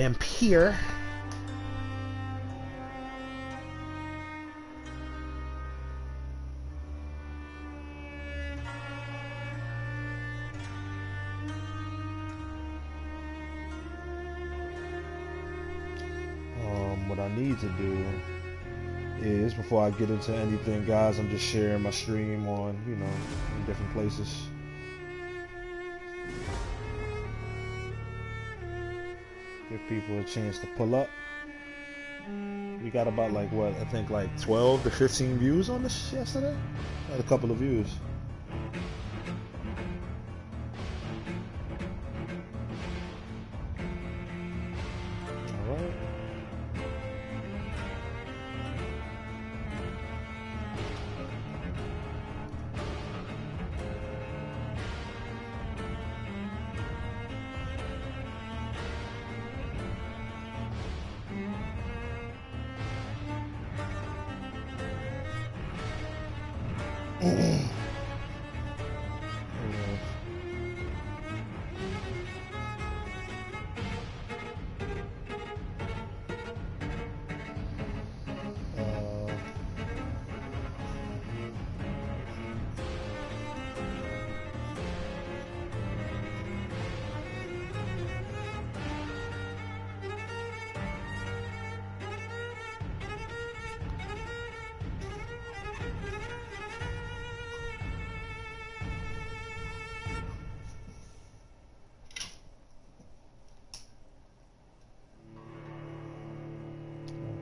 Vampyr. What I need to do is, before I get into anything, guys, I'm just sharing my stream on, in different places. Give people a chance to pull up. We got about I think 12 to 15 views on this yesterday. Had a couple of views.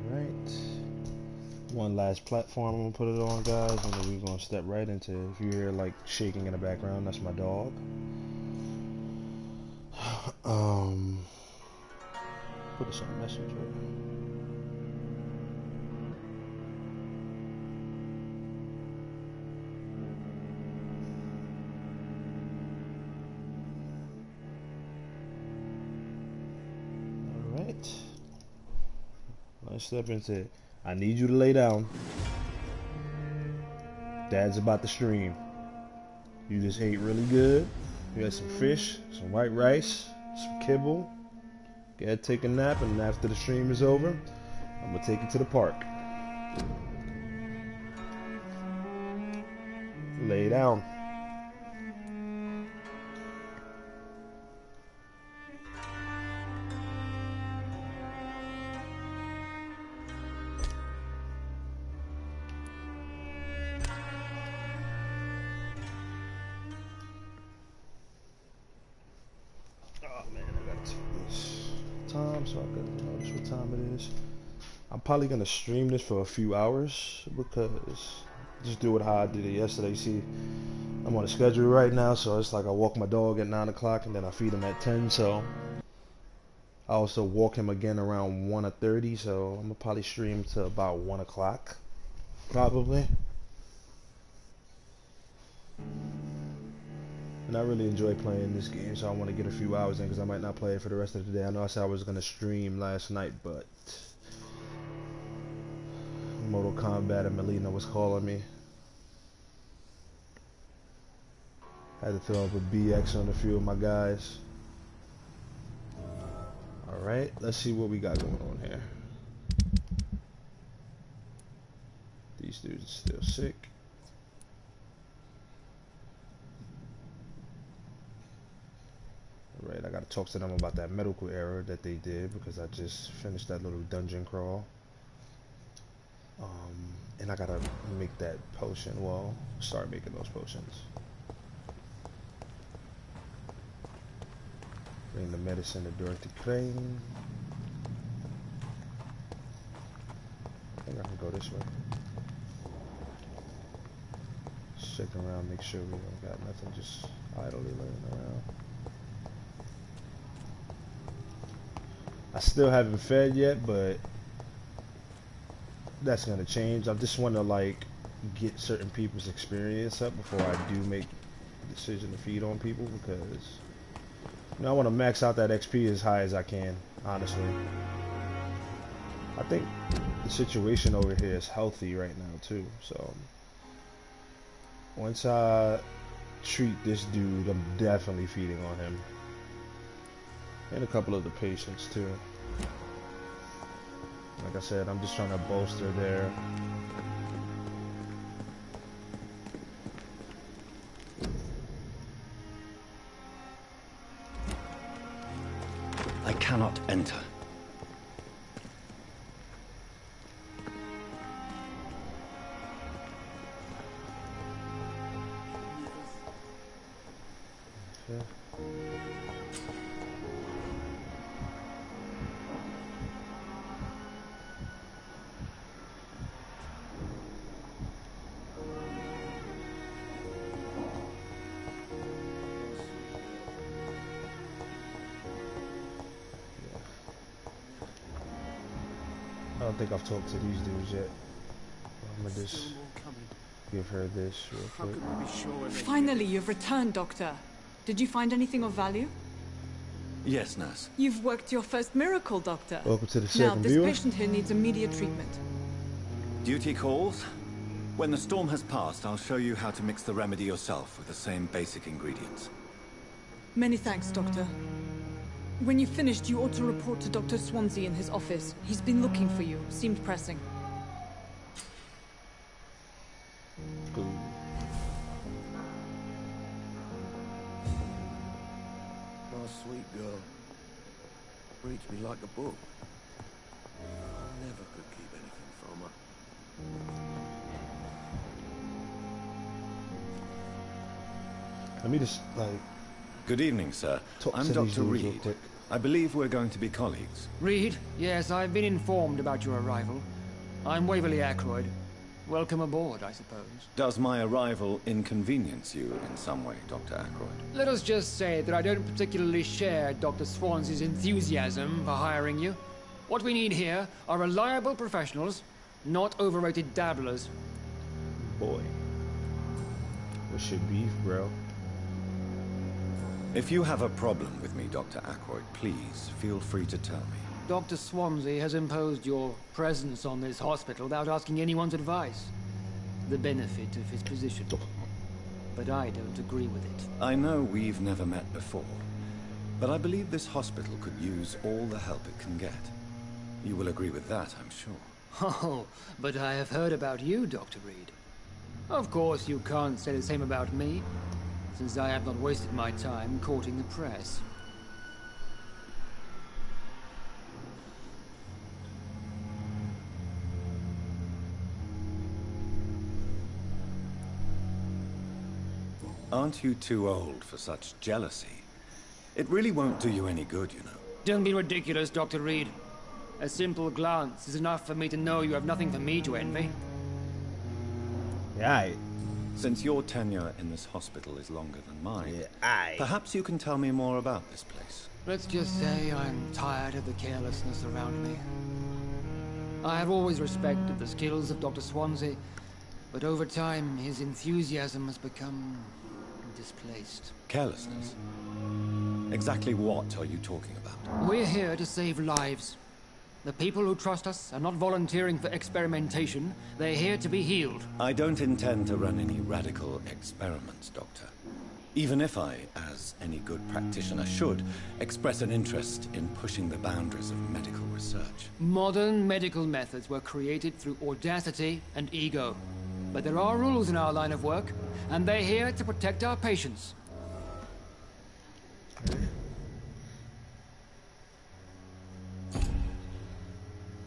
All right. One last platform I'm gonna put it on, guys, and then we're gonna step right into. If you hear shaking in the background, that's my dog. Put this on Messenger. All right. Let's step into it. I need you to lay down. Dad's about to stream. You just ate really good. You had some fish, some white rice, some kibble. Go ahead, take a nap, and after the stream is over, I'm gonna take you to the park. Lay down. So I can notice what time it is. I'm probably gonna stream this for a few hours because just do it how I did it yesterday. See, I'm on a schedule right now, so it's like I walk my dog at 9 o'clock and then I feed him at 10. So I also walk him again around 1:30. So I'm gonna probably stream to about 1 o'clock, probably. And I really enjoy playing this game, so I want to get a few hours in because I might not play it for the rest of the day. I know I said I was going to stream last night, but Mortal Kombat and Melina was calling me. Had to throw up a BX on a few of my guys. Alright, let's see what we got going on here. These dudes are still sick. Right, I gotta talk to them about that medical error that they did because I just finished that little dungeon crawl. And I gotta make that potion. Well, start making those potions. Bring the medicine to Dorothy Crane. I think I can go this way. Check around, make sure we don't got nothing just idly laying around. I still haven't fed yet, but that's gonna change. I just want to get certain people's experience up before I do make the decision to feed on people because I want to max out that XP as high as I can. Honestly, I think the situation over here is healthy right now too. So once I treat this dude, I'm definitely feeding on him. And a couple of the patients too. Like I said, I'm just trying to bolster their... I cannot enter. Okay. I don't think I've talked to these dudes yet. I'm gonna just give her this real quick. Finally, you've returned, Doctor. Did you find anything of value? Yes, nurse. You've worked your first miracle, Doctor. Welcome to the Now, second this viewer. patient here needs immediate treatment. Duty calls. When the storm has passed, I'll show you how to mix the remedy yourself with the same basic ingredients. Many thanks, Doctor. When you've finished, you ought to report to Dr. Swansea in his office. He's been looking for you. Seemed pressing. Cool. My sweet girl. Reads me like a book. I never could keep anything from her. Let me just, like, Good evening, sir. talk I'm to these Dr. dudes real Reed. quick. I believe we're going to be colleagues. Reed? Yes, I've been informed about your arrival. I'm Waverly Ackroyd. Welcome aboard, I suppose. Does my arrival inconvenience you in some way, Dr. Ackroyd? Let us just say that I don't particularly share Dr. Swansea's enthusiasm for hiring you. What we need here are reliable professionals, not overrated dabblers. Boy. What's your beef, bro? If you have a problem with me, Dr. Ackroyd, please feel free to tell me. Dr. Swansea has imposed your presence on this hospital without asking anyone's advice. The benefit of his position. But I don't agree with it. I know we've never met before, but I believe this hospital could use all the help it can get. You will agree with that, I'm sure. Oh, but I have heard about you, Dr. Reed. Of course, you can't say the same about me, since I have not wasted my time courting the press. Aren't you too old for such jealousy? It really won't do you any good, you know. Don't be ridiculous, Dr. Reed. A simple glance is enough for me to know you have nothing for me to envy. Yeah, Since your tenure in this hospital is longer than mine, aye. perhaps you can tell me more about this place. Let's just say I'm tired of the carelessness around me. I have always respected the skills of Dr. Swansea, but over time his enthusiasm has become displaced. Carelessness? Exactly what are you talking about? We're here to save lives. The people who trust us are not volunteering for experimentation. They're here to be healed. I don't intend to run any radical experiments, Doctor. Even if I, as any good practitioner should, express an interest in pushing the boundaries of medical research. Modern medical methods were created through audacity and ego. But there are rules in our line of work, and they're here to protect our patients.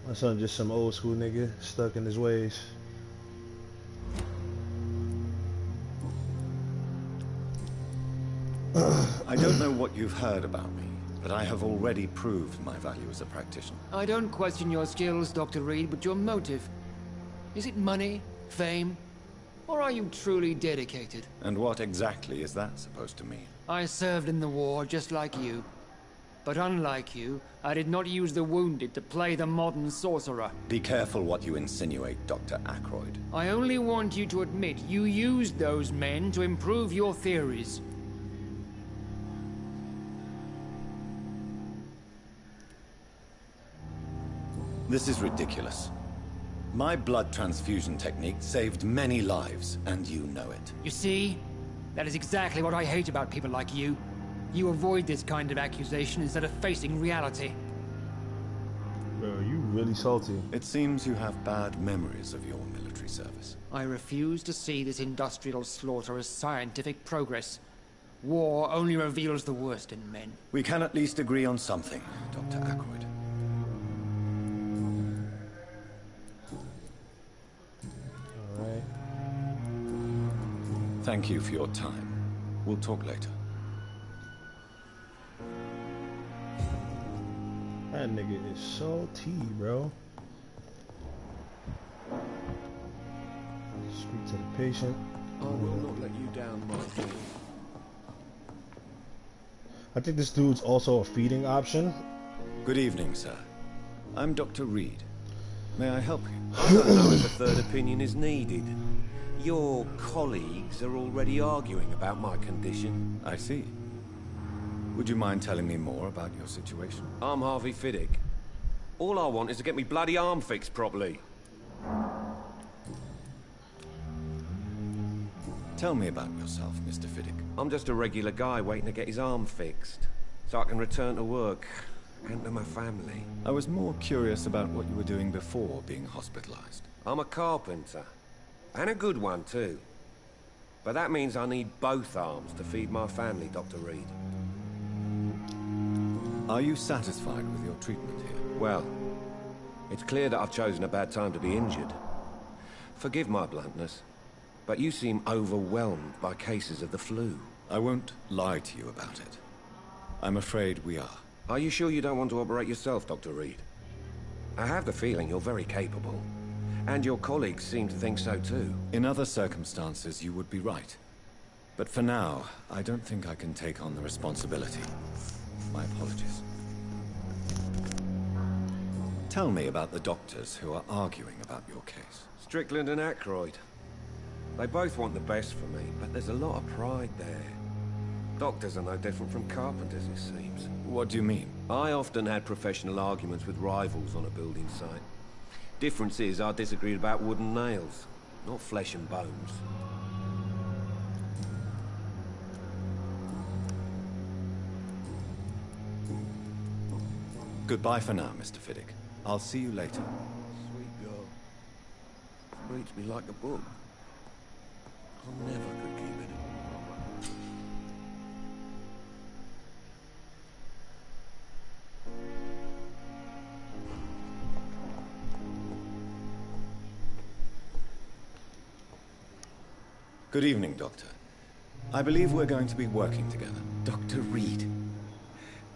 My son just some old school nigga stuck in his ways. I don't know what you've heard about me, but I have already proved my value as a practitioner. I don't question your skills, Dr. Reed, but your motive. Is it money, fame, or are you truly dedicated? And what exactly is that supposed to mean? I served in the war just like you. But unlike you, I did not use the wounded to play the modern sorcerer. Be careful what you insinuate, Dr. Ackroyd. I only want you to admit you used those men to improve your theories. This is ridiculous. My blood transfusion technique saved many lives, and you know it. You see? That is exactly what I hate about people like you. You avoid this kind of accusation instead of facing reality. Bro, you really really salty. It seems you have bad memories of your military service. I refuse to see this industrial slaughter as scientific progress. War only reveals the worst in men. We can at least agree on something, Dr. Ackroyd. Alright. Thank you for your time. We'll talk later. That nigga is salty, bro. Speak to the patient. I will not let you down, my dear. I think this dude's also a feeding option. Good evening, sir. I'm Dr. Reed. May I help you? I don't know if a third opinion is needed. Your colleagues are already arguing about my condition. I see. Would you mind telling me more about your situation? I'm Harvey Fiddick. All I want is to get me bloody arm fixed properly. Tell me about yourself, Mr. Fiddick. I'm just a regular guy waiting to get his arm fixed, so I can return to work and to my family. I was more curious about what you were doing before being hospitalized. I'm a carpenter, and a good one too. But that means I need both arms to feed my family, Dr. Reed. Are you satisfied with your treatment here? Well, it's clear that I've chosen a bad time to be injured. Forgive my bluntness, but you seem overwhelmed by cases of the flu. I won't lie to you about it. I'm afraid we are. Are you sure you don't want to operate yourself, Dr. Reed? I have the feeling you're very capable, and your colleagues seem to think so too. In other circumstances, you would be right. But for now, I don't think I can take on the responsibility. My apologies. Tell me about the doctors who are arguing about your case. Strickland and Ackroyd. They both want the best for me, but there's a lot of pride there. Doctors are no different from carpenters, it seems. What do you mean? I often had professional arguments with rivals on a building site. Difference is I disagreed about wooden nails, not flesh and bones. Goodbye for now, Mr. Fiddick. I'll see you later. Sweet girl. Reads me like a book. I never could keep it. Good evening, Doctor. I believe we're going to be working together. Dr. Reed.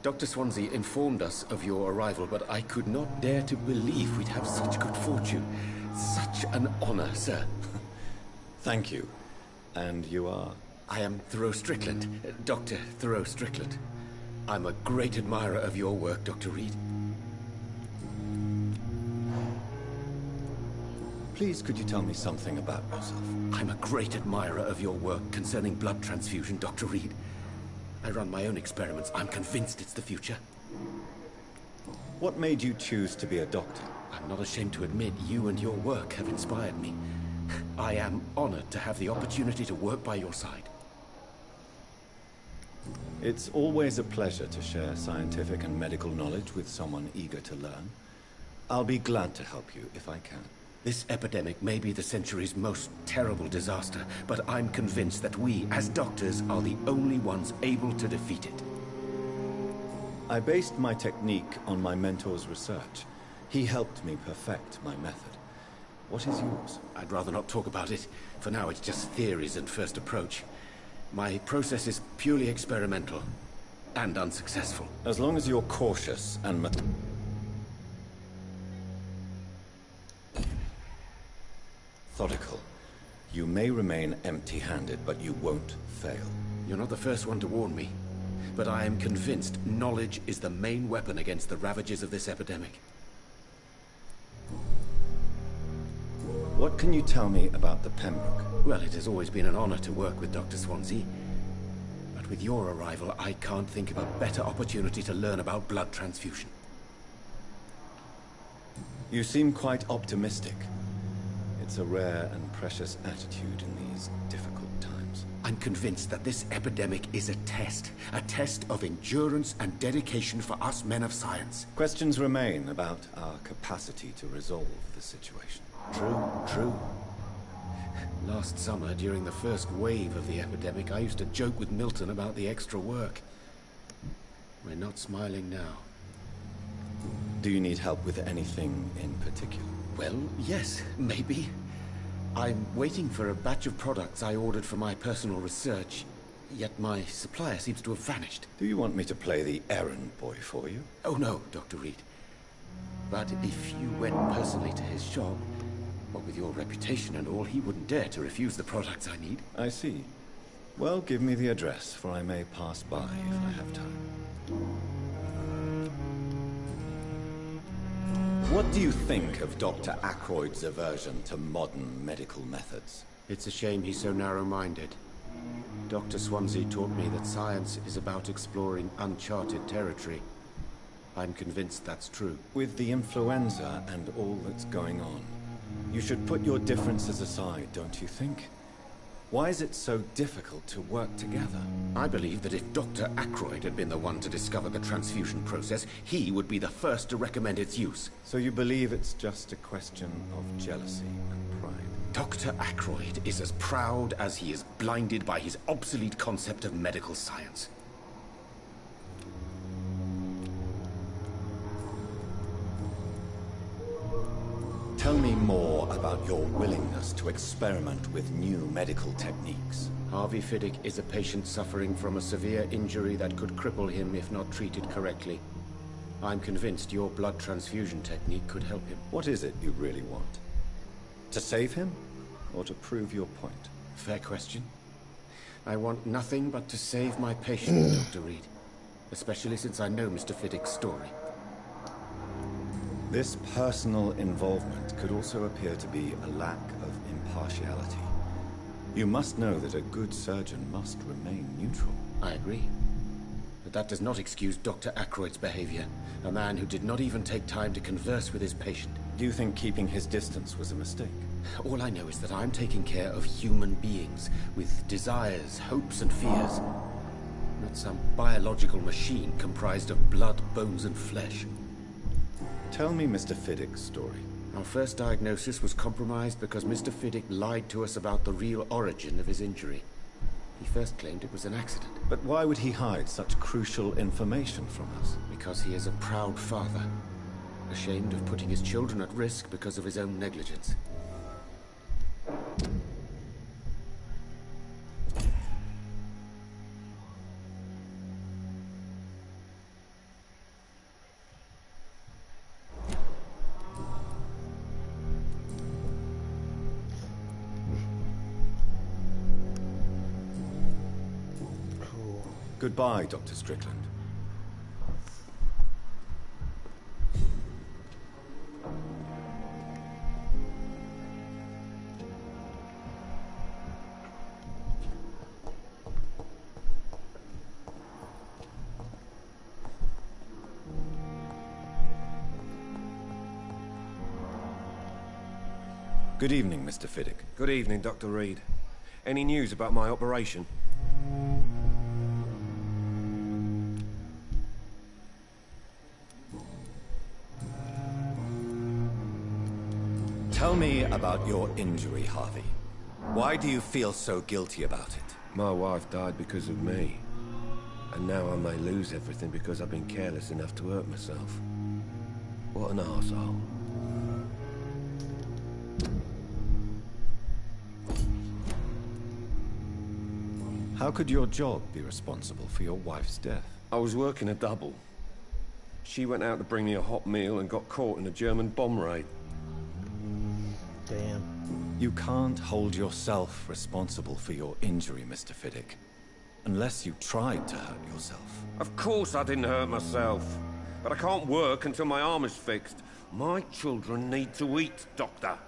Dr. Swansea informed us of your arrival, but I could not dare to believe we'd have such good fortune. Such an honor, sir. Thank you. And you are? I am Thoreau Strickland, Dr. Thoreau Strickland. I'm a great admirer of your work, Dr. Reed. Please, could you tell me something about yourself? I'm a great admirer of your work concerning blood transfusion, Dr. Reed. I run my own experiments. I'm convinced it's the future. What made you choose to be a doctor? I'm not ashamed to admit you and your work have inspired me. I am honored to have the opportunity to work by your side. It's always a pleasure to share scientific and medical knowledge with someone eager to learn. I'll be glad to help you if I can. This epidemic may be the century's most terrible disaster, but I'm convinced that we, as doctors, are the only ones able to defeat it. I based my technique on my mentor's research. He helped me perfect my method. What is yours? I'd rather not talk about it. For now, it's just theories and first approach. My process is purely experimental and unsuccessful. As long as you're cautious and methodical, you may remain empty-handed, but you won't fail. You're not the first one to warn me, but I am convinced knowledge is the main weapon against the ravages of this epidemic. What can you tell me about the Pembroke? Well, it has always been an honor to work with Dr. Swansea. But with your arrival, I can't think of a better opportunity to learn about blood transfusion. You seem quite optimistic. It's a rare and precious attitude in these difficult times. I'm convinced that this epidemic is a test of endurance and dedication for us men of science. Questions remain about our capacity to resolve the situation. True. Last summer, during the first wave of the epidemic, I used to joke with Milton about the extra work. We're not smiling now. Do you need help with anything in particular? Well, yes, maybe. I'm waiting for a batch of products I ordered for my personal research, yet my supplier seems to have vanished. Do you want me to play the errand boy for you? Oh no, Dr. Reed. But if you went personally to his shop, what with your reputation and all, he wouldn't dare to refuse the products I need. I see. Well, give me the address, for I may pass by if I have time. What do you think of Dr. Ackroyd's aversion to modern medical methods? It's a shame he's so narrow-minded. Dr. Swansea taught me that science is about exploring uncharted territory. I'm convinced that's true. With the influenza and all that's going on, you should put your differences aside, don't you think? Why is it so difficult to work together? I believe that if Dr. Ackroyd had been the one to discover the transfusion process, he would be the first to recommend its use. So you believe it's just a question of jealousy and pride? Dr. Ackroyd is as proud as he is blinded by his obsolete concept of medical science. Tell me more about your willingness to experiment with new medical techniques. Harvey Fiddick is a patient suffering from a severe injury that could cripple him if not treated correctly. I'm convinced your blood transfusion technique could help him. What is it you really want? To save him, or to prove your point? Fair question. I want nothing but to save my patient, Dr. Reed. Especially since I know Mr. Fiddick's story. This personal involvement could also appear to be a lack of impartiality. You must know that a good surgeon must remain neutral. I agree. But that does not excuse Dr. Ackroyd's behavior. A man who did not even take time to converse with his patient. Do you think keeping his distance was a mistake? All I know is that I'm taking care of human beings with desires, hopes, and fears. Not some biological machine comprised of blood, bones, and flesh. Tell me Mr. Fiddick's story. Our first diagnosis was compromised because Mr. Fiddick lied to us about the real origin of his injury. He first claimed it was an accident. But why would he hide such crucial information from us? Because he is a proud father, ashamed of putting his children at risk because of his own negligence. Goodbye, Dr. Strickland. Good evening, Mr. Fiddick. Good evening, Dr. Reed. Any news about my operation? Tell me about your injury, Harvey. Why do you feel so guilty about it? My wife died because of me. And now I may lose everything because I've been careless enough to hurt myself. What an arsehole. How could your job be responsible for your wife's death? I was working a double. She went out to bring me a hot meal and got caught in a German bomb raid. Damn. You can't hold yourself responsible for your injury, Mr. Fiddick. Unless you tried to hurt yourself. Of course I didn't hurt myself. But I can't work until my arm is fixed. My children need to eat, Doctor.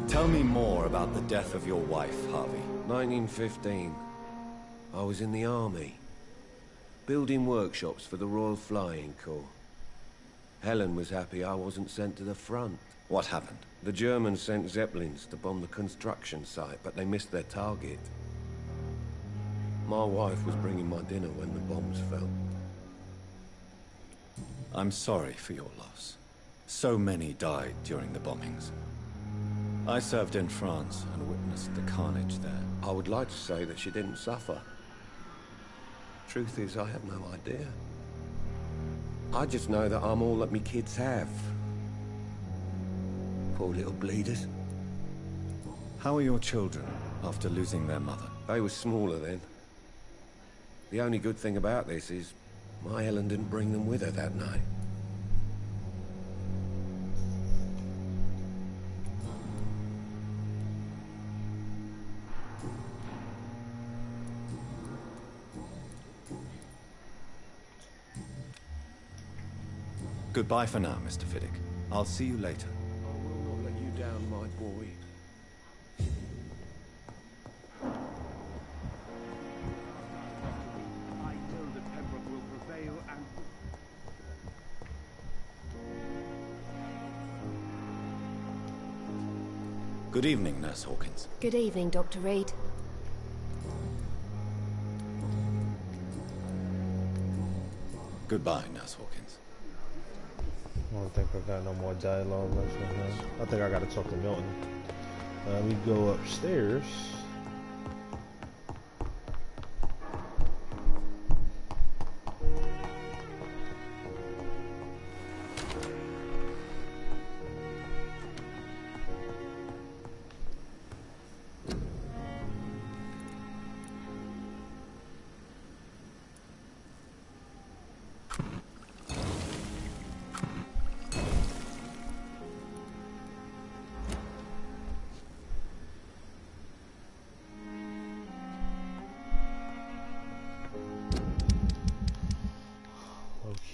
Tell me more about the death of your wife, Harvey. 1915. I was in the army. Building workshops for the Royal Flying Corps. Helen was happy I wasn't sent to the front. What happened? The Germans sent Zeppelins to bomb the construction site, but they missed their target. My wife was bringing my dinner when the bombs fell. I'm sorry for your loss. So many died during the bombings. I served in France and witnessed the carnage there. I would like to say that she didn't suffer. Truth is, I have no idea. I just know that I'm all that me kids have. Poor little bleeders. How are your children after losing their mother? They were smaller then. The only good thing about this is my Ellen didn't bring them with her that night. Goodbye for now, Mr. Fiddick. I'll see you later. I will not let you down, my boy. I know that Pembroke will prevail and... Good evening, Nurse Hawkins. Good evening, Dr. Reed. Goodbye, Nurse Hawkins. I don't think I got no more dialogue left from him. I think I gotta talk to Milton. We go upstairs.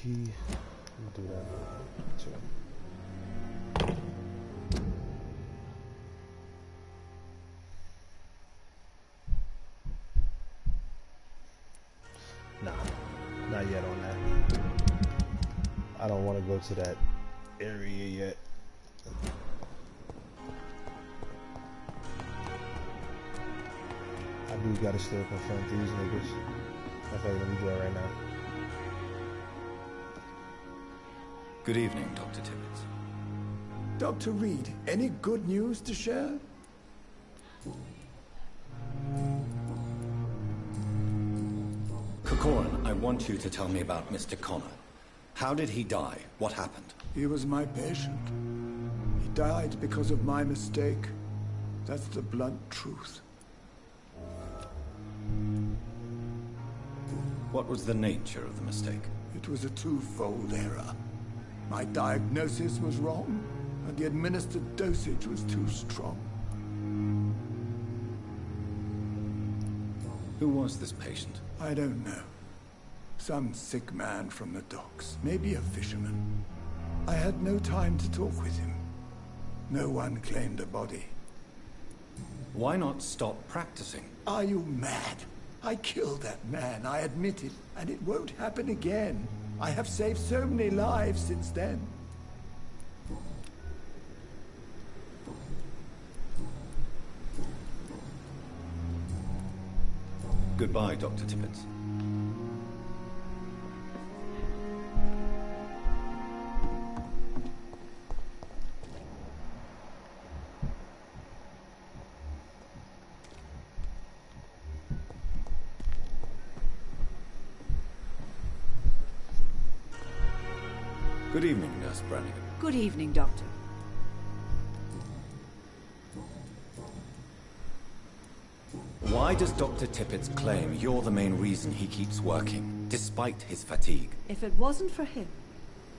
Key. Do that too. Nah, not yet on that. I don't want to go to that area yet. I do gotta still confront these niggas. I feel like let me do it right now. Good evening, Dr. Tibbets. Dr. Reed, any good news to share? Corcoran, I want you to tell me about Mr. Connor. How did he die? What happened? He was my patient. He died because of my mistake. That's the blunt truth. What was the nature of the mistake? It was a twofold error. My diagnosis was wrong, and the administered dosage was too strong. Who was this patient? I don't know. Some sick man from the docks, maybe a fisherman. I had no time to talk with him. No one claimed a body. Why not stop practicing? Are you mad? I killed that man, I admit it, and it won't happen again. I have saved so many lives since then. Goodbye, Dr. Tibbets. Good evening, Nurse Brannigan. Good evening, Doctor. Why does Dr. Tippett claim you're the main reason he keeps working, despite his fatigue? If it wasn't for him,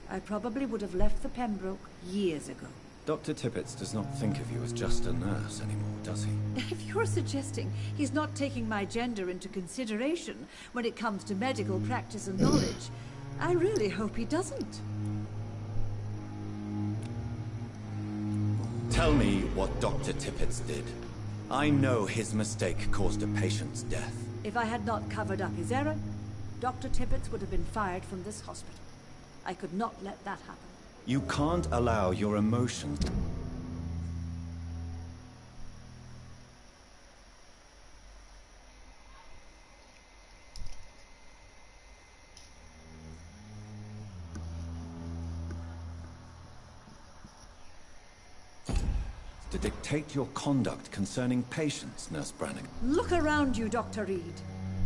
I probably would have left the Pembroke years ago. Dr. Tippett does not think of you as just a nurse anymore, does he? If you're suggesting he's not taking my gender into consideration when it comes to medical practice and knowledge, I really hope he doesn't. Tell me what Dr. Tippett did. I know his mistake caused a patient's death. If I had not covered up his error, Dr. Tippett would have been fired from this hospital. I could not let that happen. You can't allow your emotions... to dictate your conduct concerning patients, Nurse Brannigan. Look around you, Dr. Reed.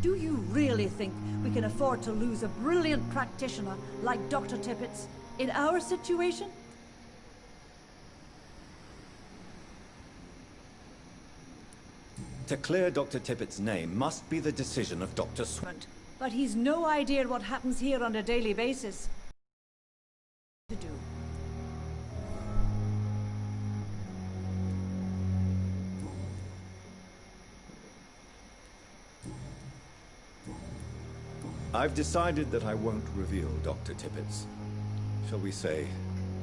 Do you really think we can afford to lose a brilliant practitioner like Dr. Tippett's in our situation? To clear Dr. Tippett's name must be the decision of Dr. Swanson. But he's no idea what happens here on a daily basis. To do. I've decided that I won't reveal Dr. Tippett's, shall we say,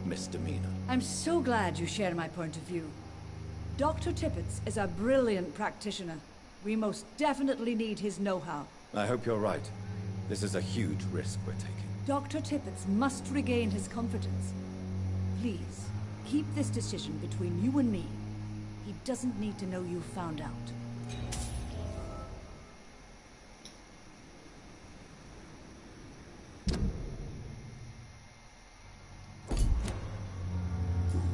misdemeanor. I'm so glad you share my point of view. Dr. Tippett's is a brilliant practitioner. We most definitely need his know-how. I hope you're right. This is a huge risk we're taking. Dr. Tippett's must regain his confidence. Please, keep this decision between you and me. He doesn't need to know you found out.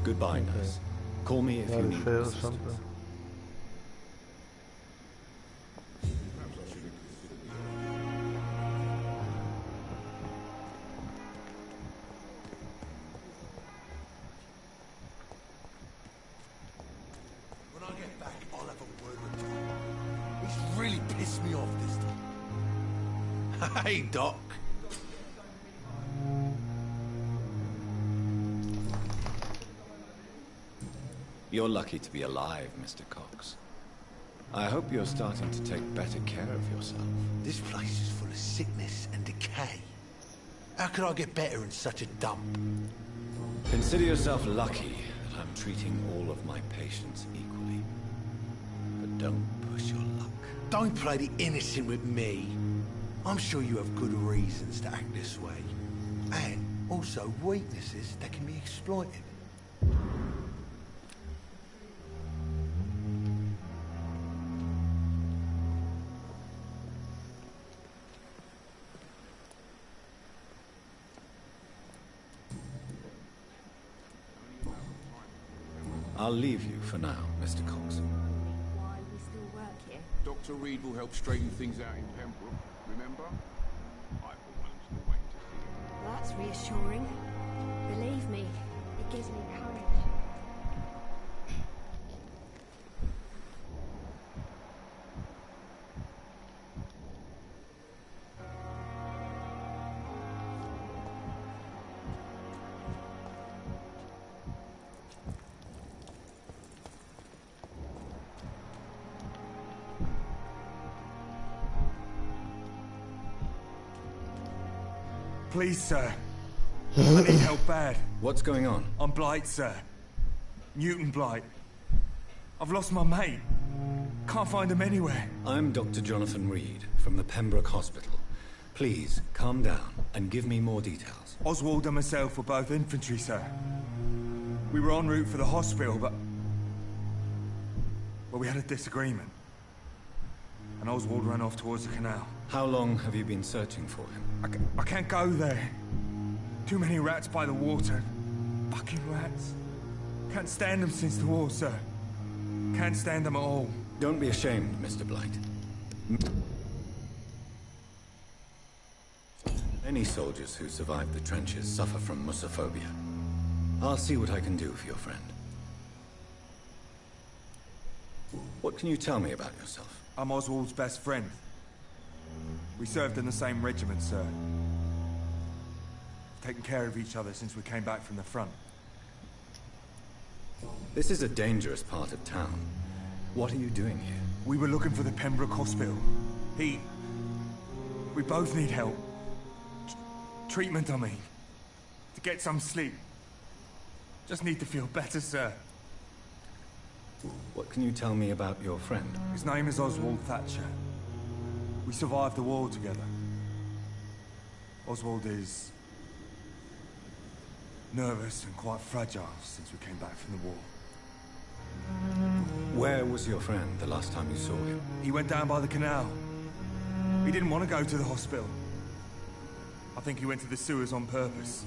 Goodbye, nurse. Call me if you need assistance. When I get back, I'll have a word with Tom. He's really pissed me off this time. Hey, Doc. You're lucky to be alive, Mr. Cox. I hope you're starting to take better care of yourself. This place is full of sickness and decay. How could I get better in such a dump? Consider yourself lucky that I'm treating all of my patients equally. But don't push your luck. Don't play the innocent with me. I'm sure you have good reasons to act this way. And also weaknesses that can be exploited. I'll leave you for now, Mr. Cox. Why we still work here? Dr. Reed will help straighten things out in Pembroke, remember? I for one am still waiting to see him. Well, that's reassuring. Believe me, it gives me courage. Please, sir. I need help bad. What's going on? I'm Blight, sir. Newton Blight. I've lost my mate. Can't find him anywhere. I'm Dr. Jonathan Reed from the Pembroke Hospital. Please, calm down and give me more details. Oswald and myself were both infantry, sir. We were en route for the hospital, but... well, we had a disagreement. And Oswald ran off towards the canal. How long have you been searching for him? I can't go there. Too many rats by the water. Fucking rats. Can't stand them since the war, sir. Can't stand them at all. Don't be ashamed, Mr. Blight. Many soldiers who survive the trenches suffer from musophobia. I'll see what I can do for your friend. What can you tell me about yourself? I'm Oswald's best friend. We served in the same regiment, sir. Taken care of each other since we came back from the front. This is a dangerous part of town. What are you doing here? We were looking for the Pembroke Hospital. We both need help. Treatment, I mean. To get some sleep. Just need to feel better, sir. What can you tell me about your friend? His name is Oswald Thatcher. We survived the war together. Oswald is... Nervous and quite fragile since we came back from the war. Where was your friend the last time you saw him? He went down by the canal. He didn't want to go to the hospital. I think he went to the sewers on purpose.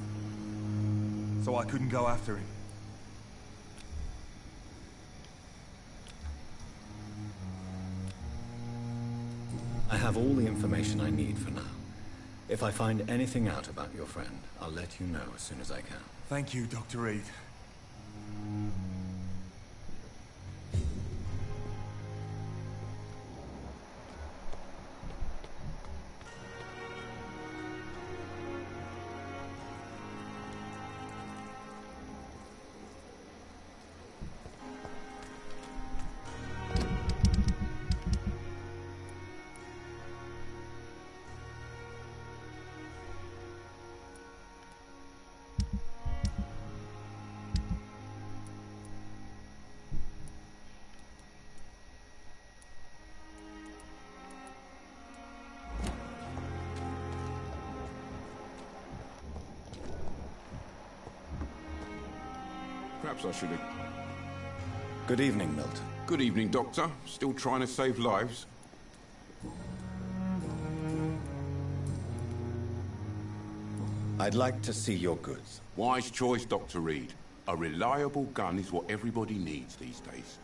So I couldn't go after him. I have all the information I need for now. If I find anything out about your friend, I'll let you know as soon as I can. Thank you, Dr. Reed. Perhaps I should have... Good evening, Milton. Good evening, Doctor. Still trying to save lives? I'd like to see your goods. Wise choice, Dr. Reed. A reliable gun is what everybody needs these days.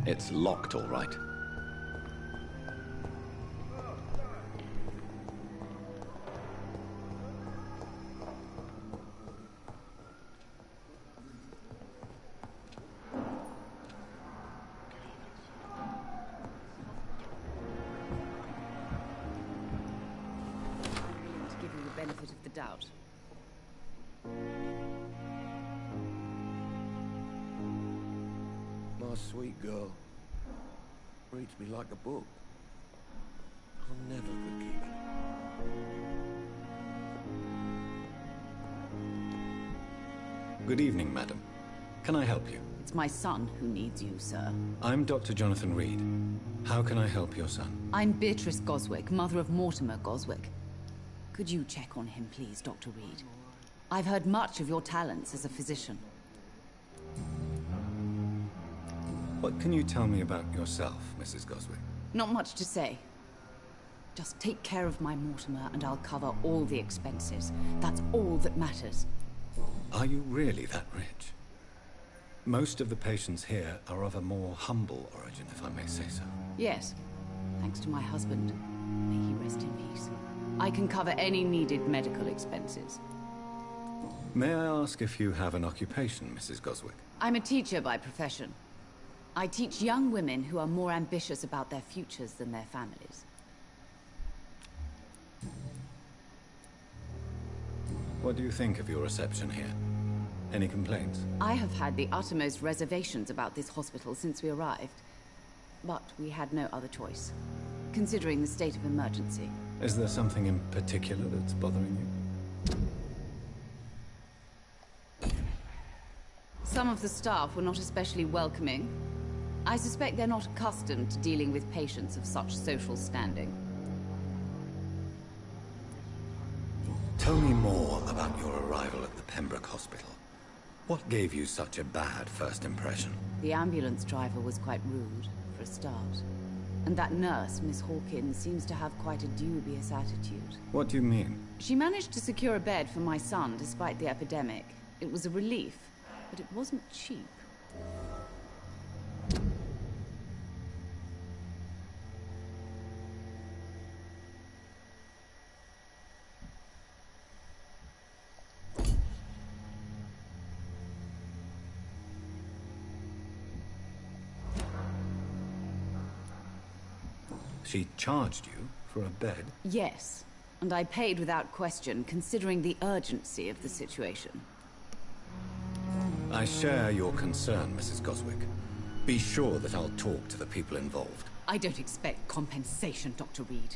It's locked, all right. To give you the benefit of the doubt. My sweet girl. Reads me like a book. I never could keep it. Good evening, madam. Can I help you? It's my son who needs you, sir. I'm Dr. Jonathan Reed. How can I help your son? I'm Beatrice Goswick, mother of Mortimer Goswick. Could you check on him, please, Dr. Reed? I've heard much of your talents as a physician. What can you tell me about yourself, Mrs. Goswick? Not much to say. Just take care of my Mortimer and I'll cover all the expenses. That's all that matters. Are you really that rich? Most of the patients here are of a more humble origin, if I may say so. Yes, thanks to my husband. May he rest in peace. I can cover any needed medical expenses. May I ask if you have an occupation, Mrs. Goswick? I'm a teacher by profession. I teach young women who are more ambitious about their futures than their families. What do you think of your reception here? Any complaints? I have had the uttermost reservations about this hospital since we arrived. But we had no other choice, considering the state of emergency. Is there something in particular that's bothering you? Some of the staff were not especially welcoming. I suspect they're not accustomed to dealing with patients of such social standing. Tell me more about your arrival at the Pembroke Hospital. What gave you such a bad first impression? The ambulance driver was quite rude, for a start. And that nurse, Miss Hawkins, seems to have quite a dubious attitude. What do you mean? She managed to secure a bed for my son despite the epidemic. It was a relief, but it wasn't cheap. She charged you for a bed? Yes, and I paid without question, considering the urgency of the situation. I share your concern, Mrs. Goswick. Be sure that I'll talk to the people involved. I don't expect compensation, Dr. Reed.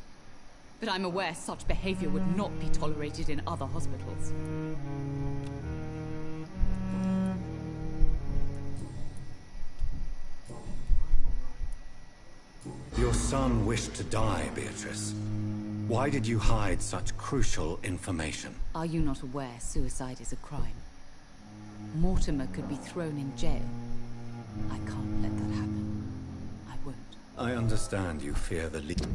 But I'm aware such behavior would not be tolerated in other hospitals. Your son wished to die, Beatrice. Why did you hide such crucial information? Are you not aware suicide is a crime? Mortimer could be thrown in jail. I can't let that happen. I won't. I understand you fear the legal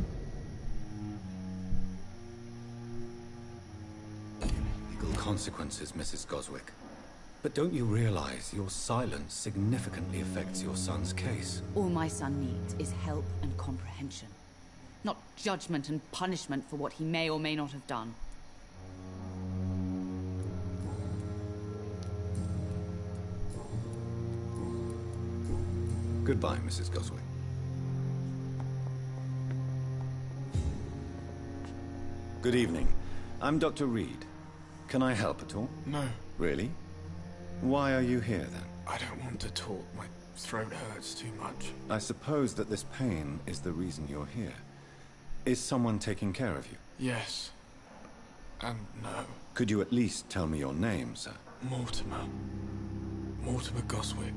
consequences, Mrs. Goswick. But don't you realize your silence significantly affects your son's case? All my son needs is help and comprehension. Not judgment and punishment for what he may or may not have done. Goodbye, Mrs. Goswick. Good evening. I'm Dr. Reed. Can I help at all? No. Really? Why are you here, then? I don't want to talk. My throat hurts too much. I suppose that this pain is the reason you're here. Is someone taking care of you? Yes. And no. Could you at least tell me your name, sir? Mortimer. Mortimer Goswick.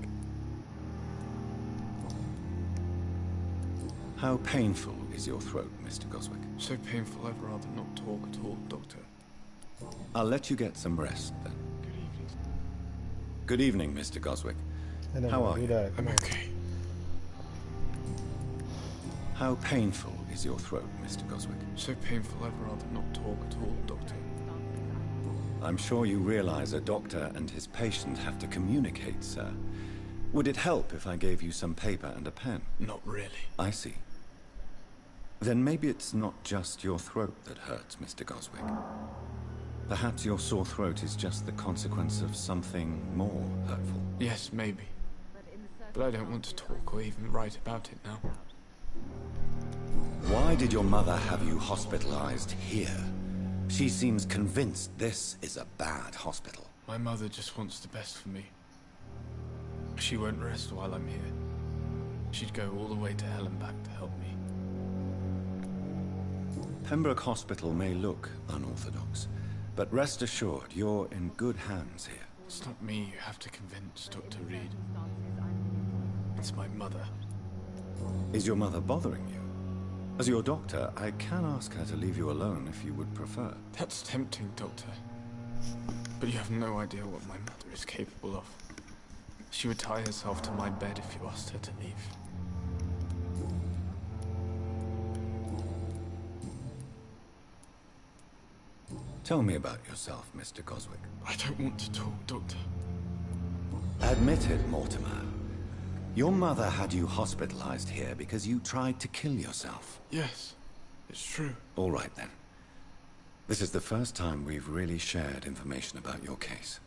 How painful is your throat, Mr. Goswick? So painful I'd rather not talk at all, Doctor. I'll let you get some rest, then. Good evening, Mr. Goswick. How are you? I'm okay. How painful is your throat, Mr. Goswick? So painful I'd rather not talk at all, Doctor. I'm sure you realize a doctor and his patient have to communicate, sir. Would it help if I gave you some paper and a pen? Not really. I see. Then maybe it's not just your throat that hurts, Mr. Goswick. Perhaps your sore throat is just the consequence of something more hurtful. Yes, maybe. But I don't want to talk or even write about it now. Why did your mother have you hospitalized here? She seems convinced this is a bad hospital. My mother just wants the best for me. She won't rest while I'm here. She'd go all the way to hell and back to help me. Pembroke Hospital may look unorthodox, but rest assured, you're in good hands here. It's not me you have to convince, Dr. Reed. It's my mother. Is your mother bothering you? As your doctor, I can ask her to leave you alone if you would prefer. That's tempting, Doctor. But you have no idea what my mother is capable of. She would tie herself to my bed if you asked her to leave. Tell me about yourself, Mr. Goswick. I don't want to talk, Doctor. Admit it, Mortimer. Your mother had you hospitalized here because you tried to kill yourself. Yes, it's true. All right, then. This is the first time we've really shared information about your case.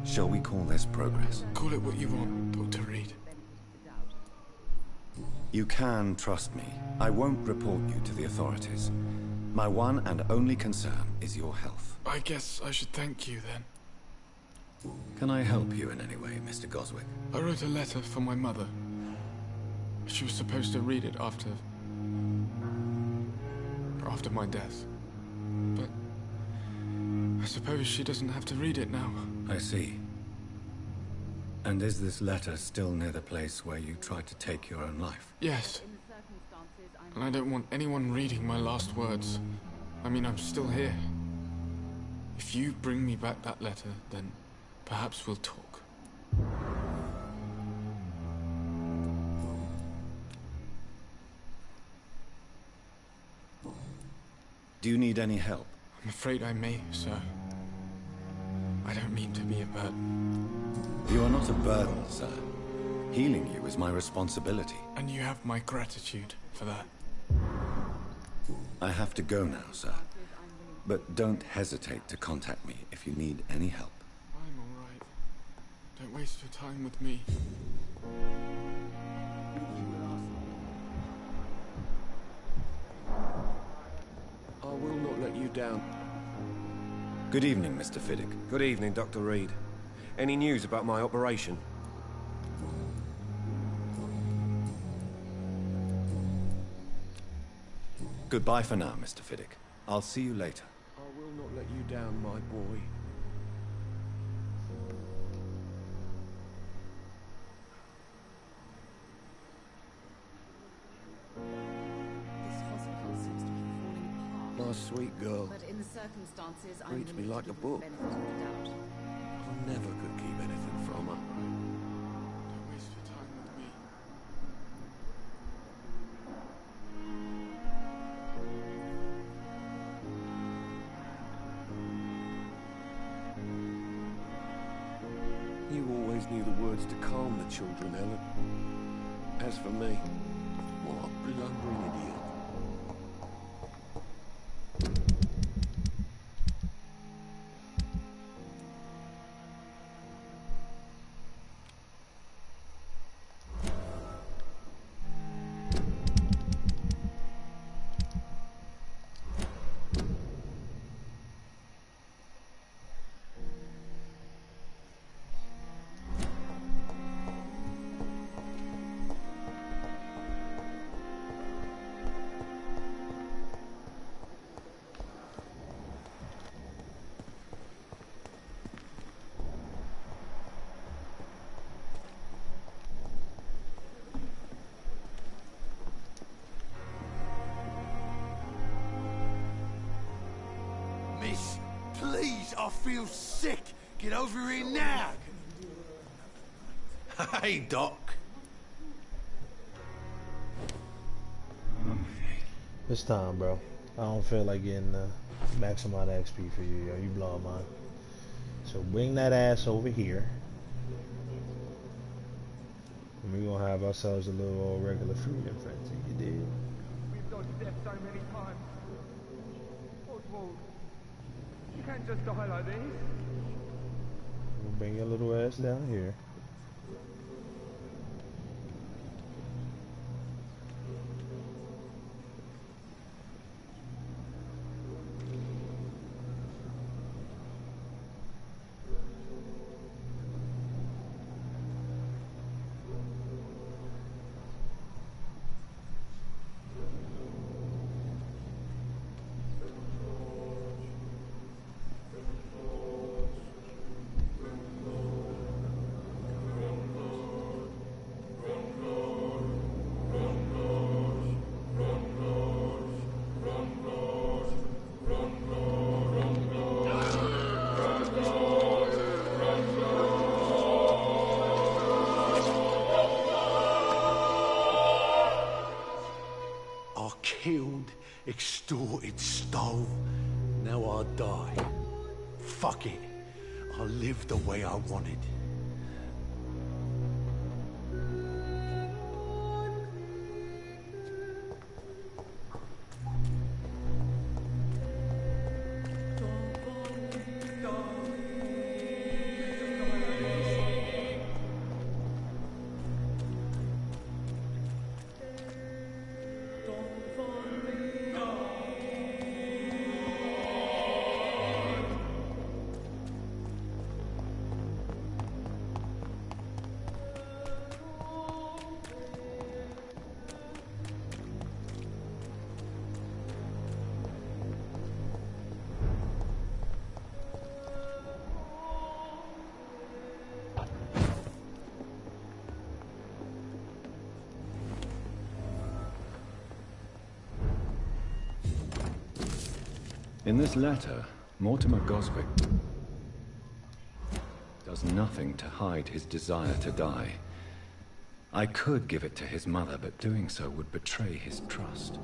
Shall we call this progress? Call it what you want, Dr. Reed. You can trust me. I won't report you to the authorities. My one and only concern is your health. I guess I should thank you, then. Can I help you in any way, Mr. Goswick? I wrote a letter for my mother. She was supposed to read it after my death. But I suppose she doesn't have to read it now. I see. And is this letter still near the place where you tried to take your own life? Yes. And I don't want anyone reading my last words. I mean, I'm still here. If you bring me back that letter, then perhaps we'll talk. Do you need any help? I'm afraid I may, sir. I don't mean to be a burden. You are not a burden, sir. Healing you is my responsibility. And you have my gratitude for that. I have to go now, sir. But don't hesitate to contact me if you need any help. I'm all right. Don't waste your time with me. I will not let you down. Good evening, Mr. Fiddick. Good evening, Dr. Reed. Any news about my operation? Goodbye for now, Mr. Fiddick. I'll see you later. I will not let you down, my boy. This hospital seems to be falling apart. My sweet girl. But in the circumstances, I'm Reads me willing like to a give her book. the benefit of the doubt. I never could keep anything from her. Don't waste your time with me. You always knew the words to calm the children, Ellen. As for me, what a blundering idiot. Miss, please, I feel sick. Get over here now. Hey, Doc. It's time, bro. I don't feel like getting max amount of XP for you, yo. You blowing mine. So bring that ass over here. And we're gonna have ourselves a little old regular freedom frenzy, you did? We've dodged death so many times. Oswald, you can't just die like this. We'll bring your little ass down here. Killed, extorted, stole. Now I die. Fuck it. I lived the way I wanted. In this letter, Mortimer Goswick does nothing to hide his desire to die. I could give it to his mother, but doing so would betray his trust.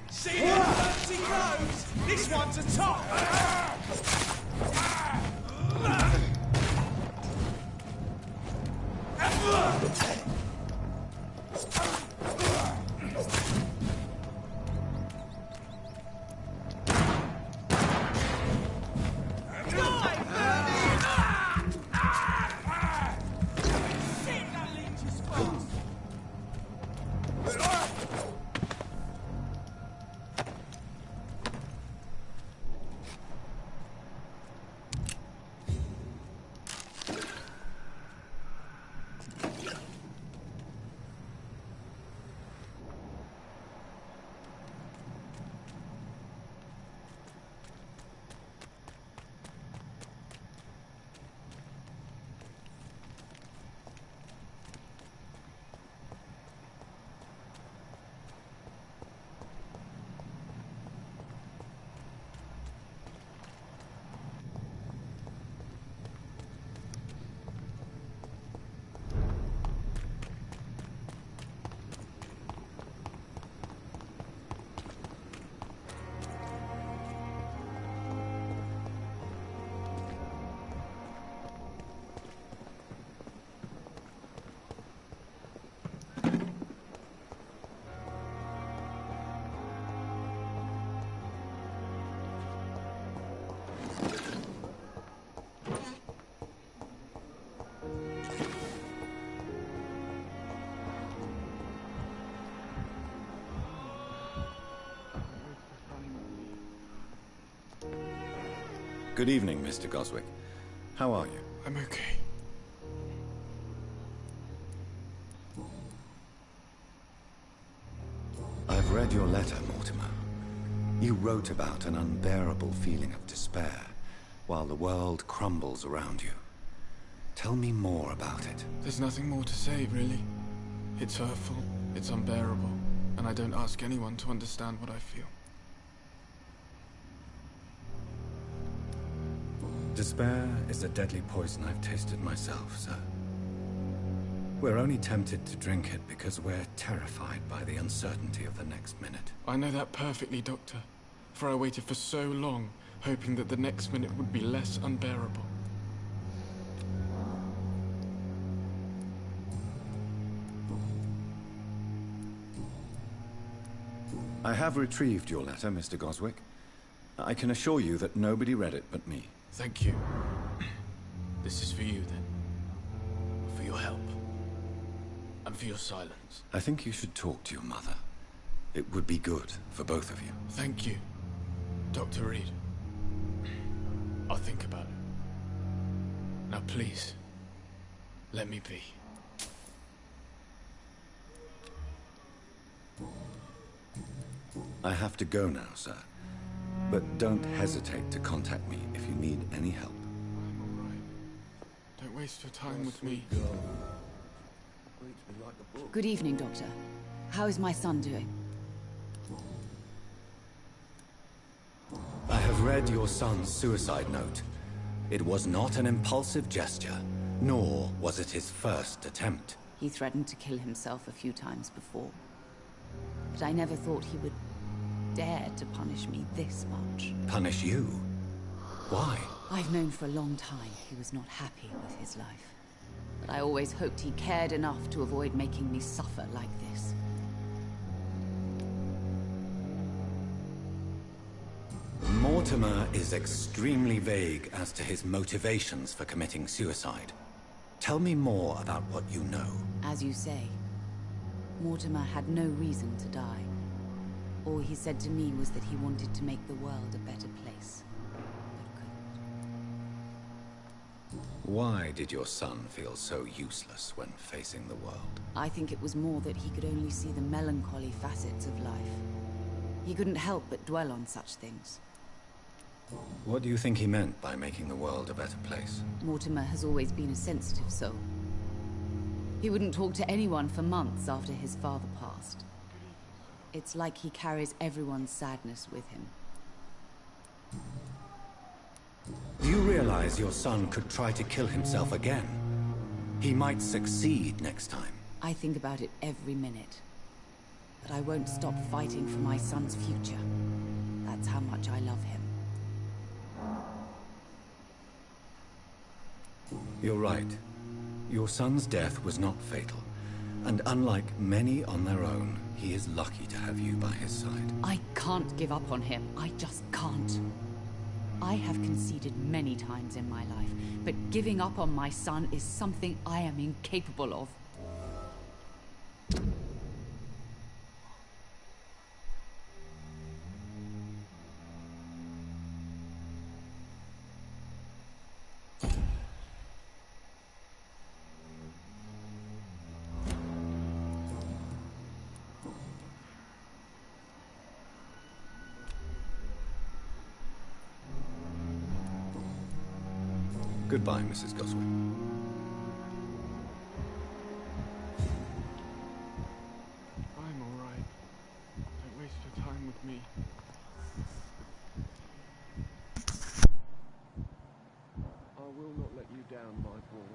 See how fancy clothes? This one's a top! Good evening, Mr. Goswick. How are you? I'm okay. I've read your letter, Mortimer. You wrote about an unbearable feeling of despair, while the world crumbles around you. Tell me more about it. There's nothing more to say, really. It's hurtful, it's unbearable, and I don't ask anyone to understand what I feel. Despair is a deadly poison I've tasted myself, sir. We're only tempted to drink it because we're terrified by the uncertainty of the next minute. I know that perfectly, Doctor. For I waited for so long, hoping that the next minute would be less unbearable. I have retrieved your letter, Mr. Goswick. I can assure you that nobody read it but me. Thank you. This is for you, then. For your help. And for your silence. I think you should talk to your mother. It would be good for both of you. Thank you, Dr. Reed. I'll think about it. Now please, let me be. I have to go now, sir. But don't hesitate to contact me if you need any help. I'm all right. Don't waste your time with me. Good evening, Doctor. How is my son doing? I have read your son's suicide note. It was not an impulsive gesture, nor was it his first attempt. He threatened to kill himself a few times before. But I never thought he would dare to punish me this much. Punish you? Why? I've known for a long time he was not happy with his life. But I always hoped he cared enough to avoid making me suffer like this. Mortimer is extremely vague as to his motivations for committing suicide. Tell me more about what you know. As you say, Mortimer had no reason to die. All he said to me was that he wanted to make the world a better place. Why did your son feel so useless when facing the world? I think it was more that he could only see the melancholy facets of life. He couldn't help but dwell on such things. What do you think he meant by making the world a better place? Mortimer has always been a sensitive soul. He wouldn't talk to anyone for months after his father passed. It's like he carries everyone's sadness with him. Do you realize your son could try to kill himself again? He might succeed next time. I think about it every minute. But I won't stop fighting for my son's future. That's how much I love him. You're right. Your son's death was not fatal. And unlike many on their own, he is lucky to have you by his side. I can't give up on him. I just can't. I have conceded many times in my life, but giving up on my son is something I am incapable of. Goodbye, Mrs. Goswick. I'm all right. Don't waste your time with me. I will not let you down, my boy.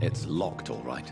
It's locked, all right.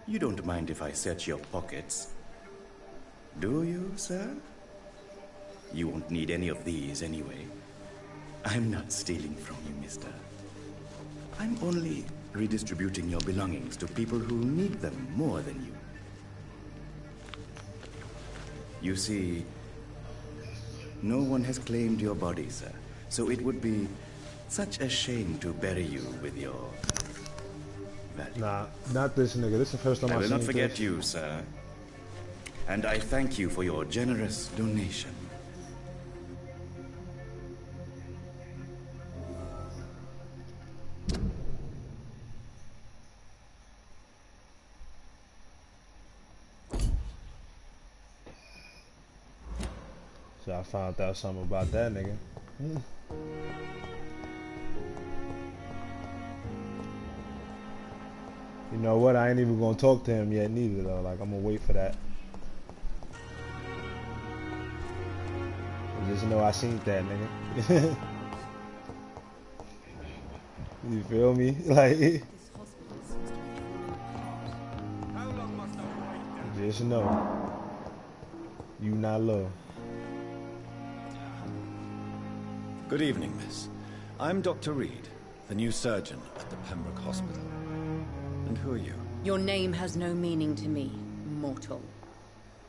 You don't mind if I search your pockets, do you, sir? You won't need any of these anyway. I'm not stealing from you, mister. I'm only redistributing your belongings to people who need them more than you. You see, no one has claimed your body, sir, so it would be such a shame to bury you with your value. Nah, not this nigga. This is the first time I I've will seen not forget this. you, sir. And I thank you for your generous donation. So I found out something about that nigga. You know what? I ain't even gonna talk to him yet neither though. Like I'm gonna wait for that. Just know I seen that nigga. You feel me? Like just know you not low. Good evening, miss. I'm Dr. Reed, the new surgeon at the Pembroke Hospital. And who are you? Your name has no meaning to me, mortal.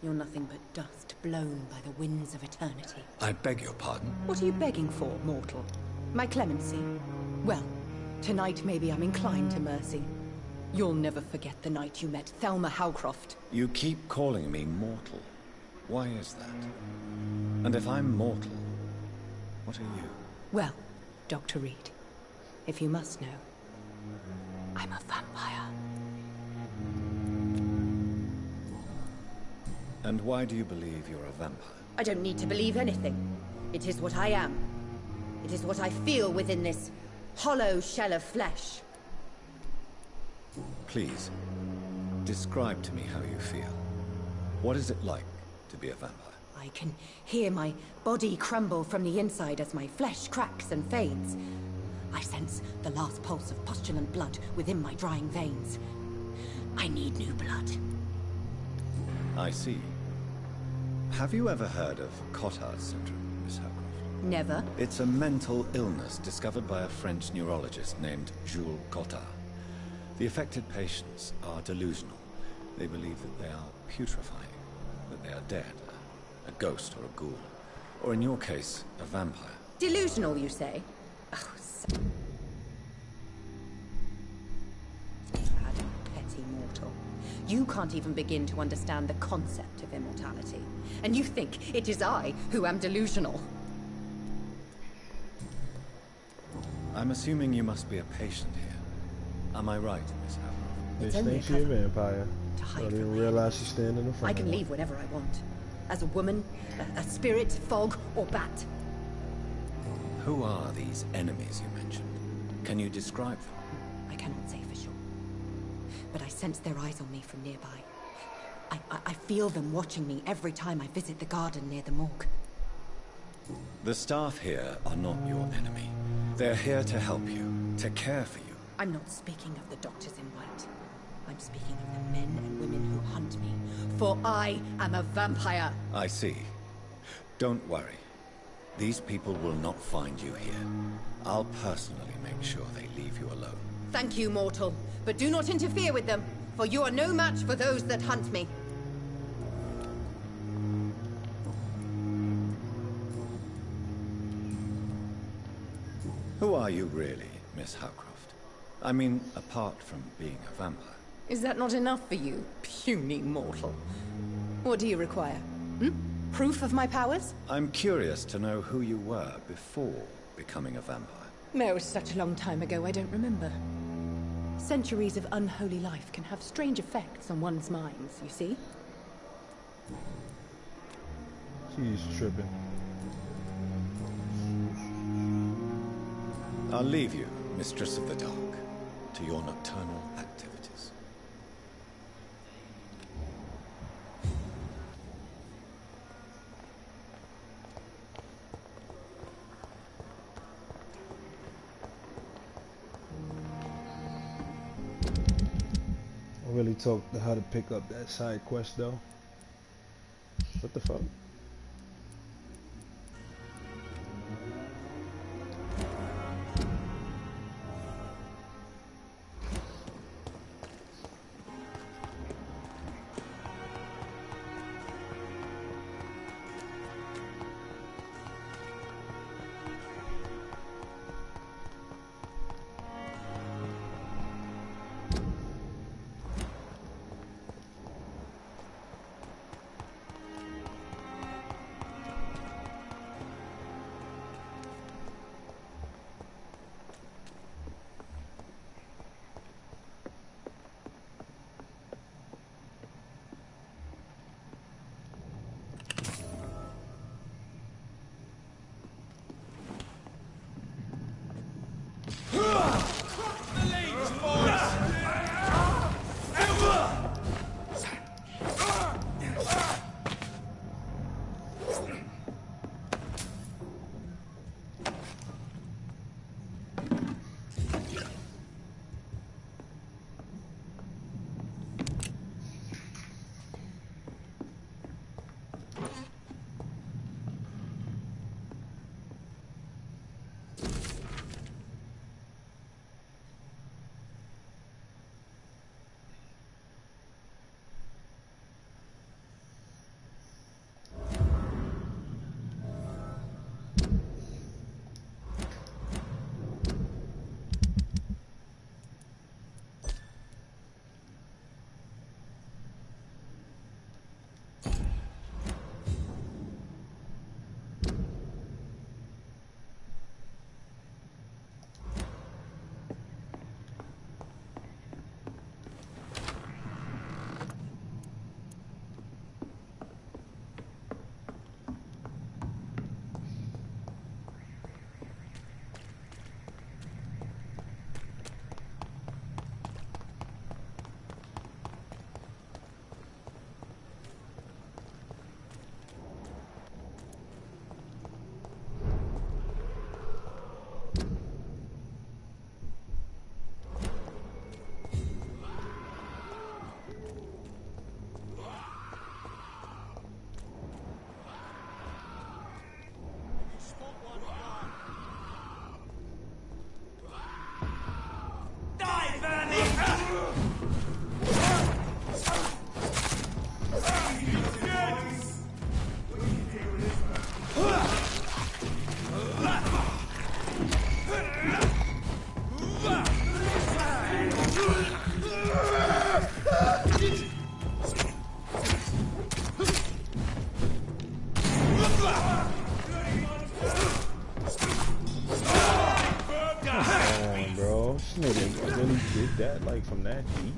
You're nothing but dust blown by the winds of eternity. I beg your pardon? What are you begging for, mortal? My clemency? Well, tonight maybe I'm inclined to mercy. You'll never forget the night you met Thelma Howcroft. You keep calling me mortal. Why is that? And if I'm mortal, what are you? Well, Dr. Reed, if you must know, I'm a vampire. And why do you believe you're a vampire? I don't need to believe anything. It is what I am. It is what I feel within this hollow shell of flesh. Please, describe to me how you feel. What is it like to be a vampire? I can hear my body crumble from the inside as my flesh cracks and fades. I sense the last pulse of postulant blood within my drying veins. I need new blood. I see. Have you ever heard of Cotard's syndrome, Miss Howcroft? Never. It's a mental illness discovered by a French neurologist named Jules Cotard. The affected patients are delusional. They believe that they are putrefying, that they are dead, a ghost or a ghoul, or in your case, a vampire. Delusional, you say? Oh, sad, petty mortal. You can't even begin to understand the concept of immortality. And you think it is I who am delusional. I'm assuming you must be a patient here. Am I right, Miss Howcroft? They think she's a vampire. I didn't realize she's standing in front I can leave whenever I want. As a woman, a spirit, fog, or bat. Who are these enemies you mentioned? Can you describe them? I cannot say for sure. But I sense their eyes on me from nearby. I feel them watching me every time I visit the garden near the morgue. The staff here are not your enemy. They're here to help you, to care for you. I'm not speaking of the doctors in white. I'm speaking of the men and women who hunt me. For I am a vampire. I see. Don't worry. These people will not find you here. I'll personally make sure they leave you alone. Thank you, mortal. But do not interfere with them, for you are no match for those that hunt me. Who are you really, Miss Howcroft? I mean, apart from being a vampire. Is that not enough for you, puny mortal? What do you require? Proof of my powers? I'm curious to know who you were before becoming a vampire. It was such a long time ago, I don't remember. Centuries of unholy life can have strange effects on one's minds, you see? She's tripping. I'll leave you, Mistress of the Dark, to your nocturnal activities. really talk to how to pick up that side quest though. What the fuck? Nigga really did that like from that deep.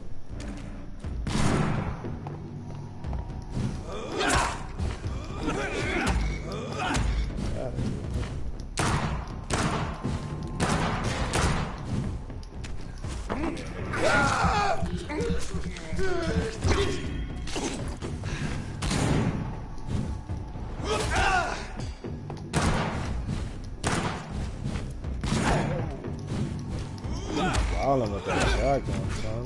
All of with that shotgun, son.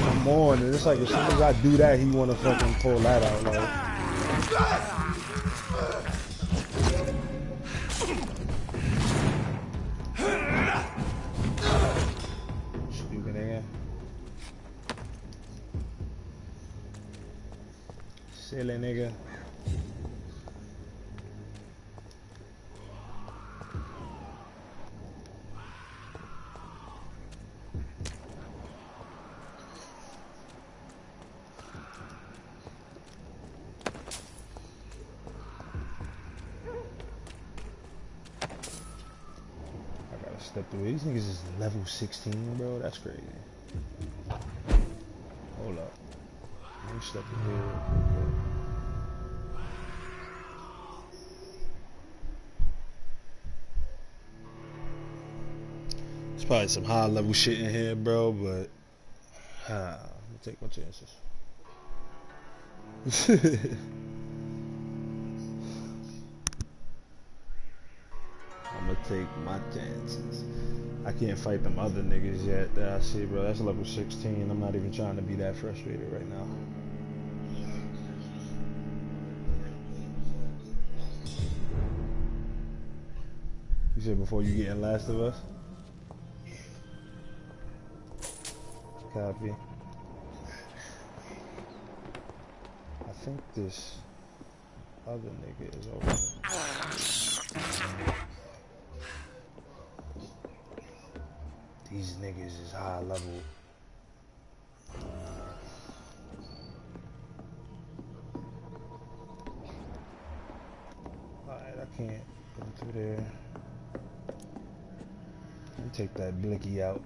Come on, it's like as soon as I do that, he wanna fucking pull that out, like. Stupid nigga. Silly nigga. Step through. These niggas is level 16, bro. That's crazy. Hold up. Let me step through here. There's probably some high level shit in here, bro, but I'm gonna take my chances. I'm gonna take my chances. I can't fight them other niggas yet that I see, bro. That's level 16. I'm not even trying to be that frustrated right now. You said before you get in Last of Us? Copy. I think this other nigga is over. These niggas is high level. Alright, I can't go through there. Let me take that blicky out.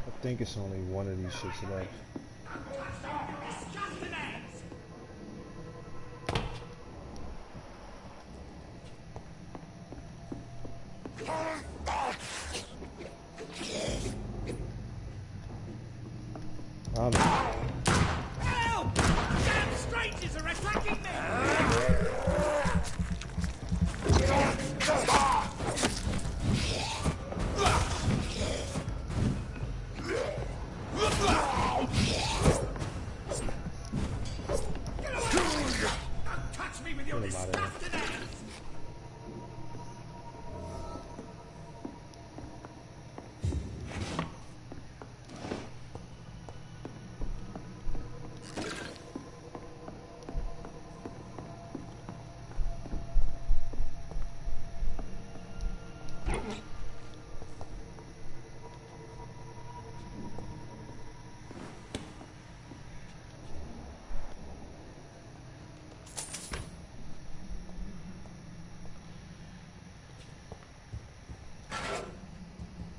I think it's only one of these shits left. Help! Damn strangers are attacking me! Touch me with your disgusting hands!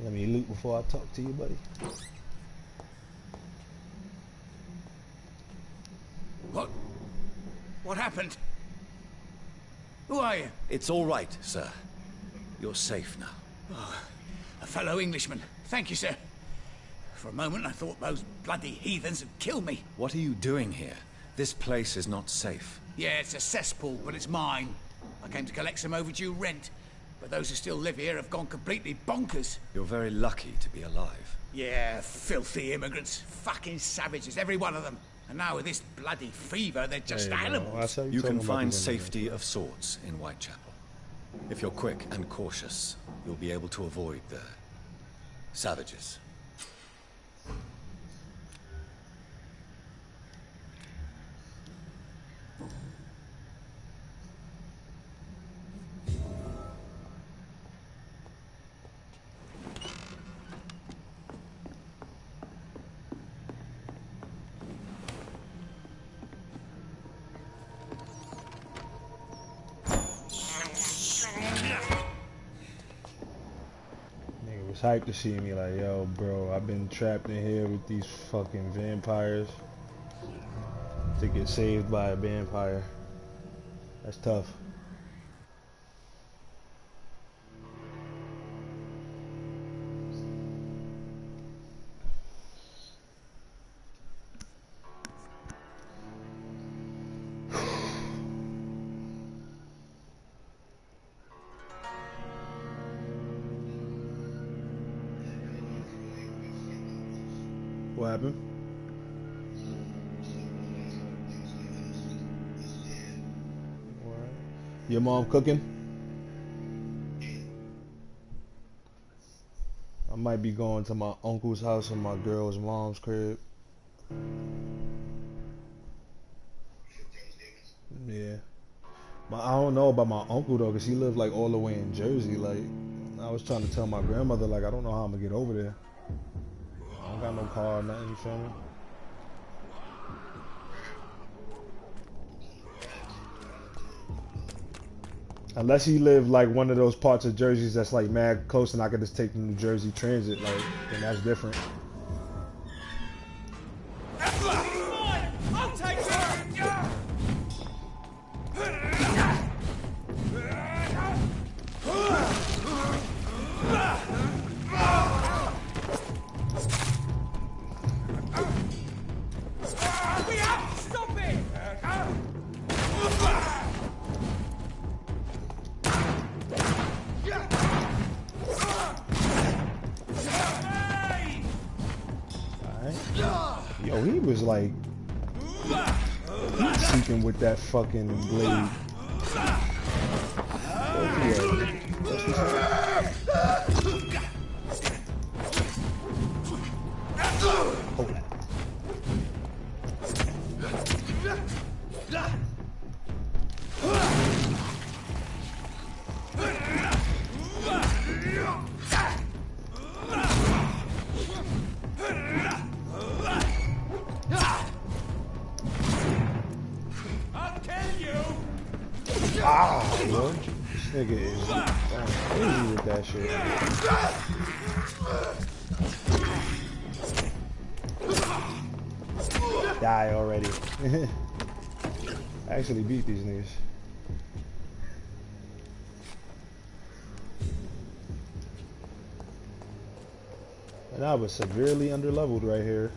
Let me loot before I talk to you, buddy. What happened? Who are you? It's all right, sir. You're safe now. Oh, a fellow Englishman. Thank you, sir. For a moment, I thought those bloody heathens had killed me. What are you doing here? This place is not safe. Yeah, it's a cesspool, but it's mine. I came to collect some overdue rent, but those who still live here have gone completely bonkers. You're very lucky to be alive. Yeah, filthy immigrants. Fucking savages, every one of them. And now with this bloody fever, they're just animals. You can find safety of sorts in Whitechapel. If you're quick and cautious, you'll be able to avoid the savages. Hyped to see me like, yo, bro, I've been trapped in here with these fucking vampires to get saved by a vampire. That's tough. What happened? Your mom cooking? I might be going to my uncle's house and my girl's mom's crib. Yeah. I don't know about my uncle though, cause he lived like all the way in Jersey. Like, I was trying to tell my grandmother, like, I don't know how I'm gonna get over there. I don't got no car or nothing, you feel me? Unless he lived like one of those parts of Jersey that's like mad close and I could just take the New Jersey Transit, like, then that's different. I'll take her! We have to stop it! Yo, he was like heat seeking with that fucking blade. Bro. This nigga is going crazy with that shit. Die already. I actually beat these niggas. And I was severely underleveled right here.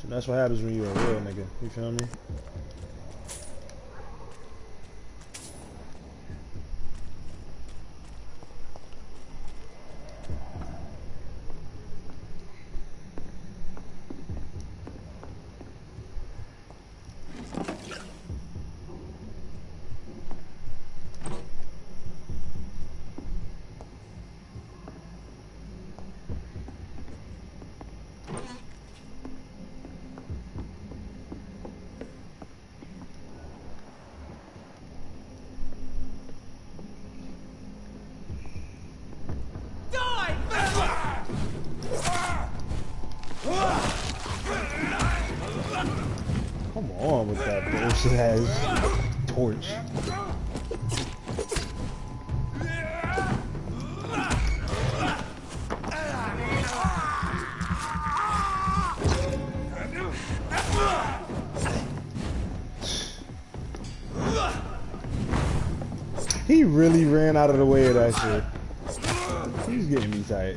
So that's what happens when you're a real nigga. You feel me? Come on with that bullshit ass torch. He really ran out of the way of that shit. He's getting me tight.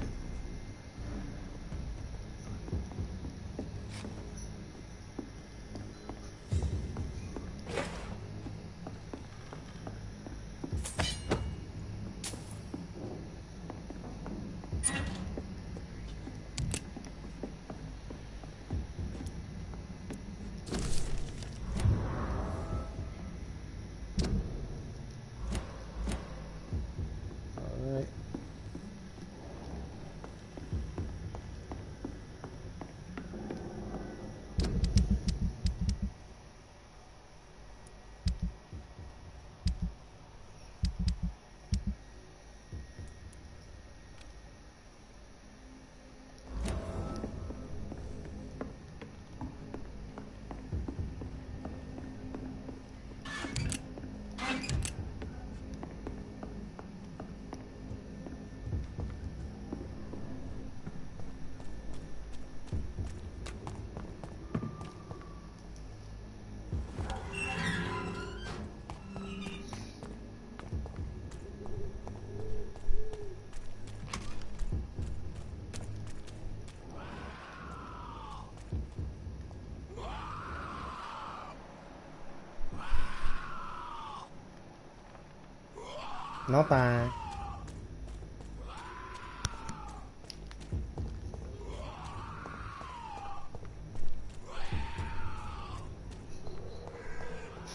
Nothing.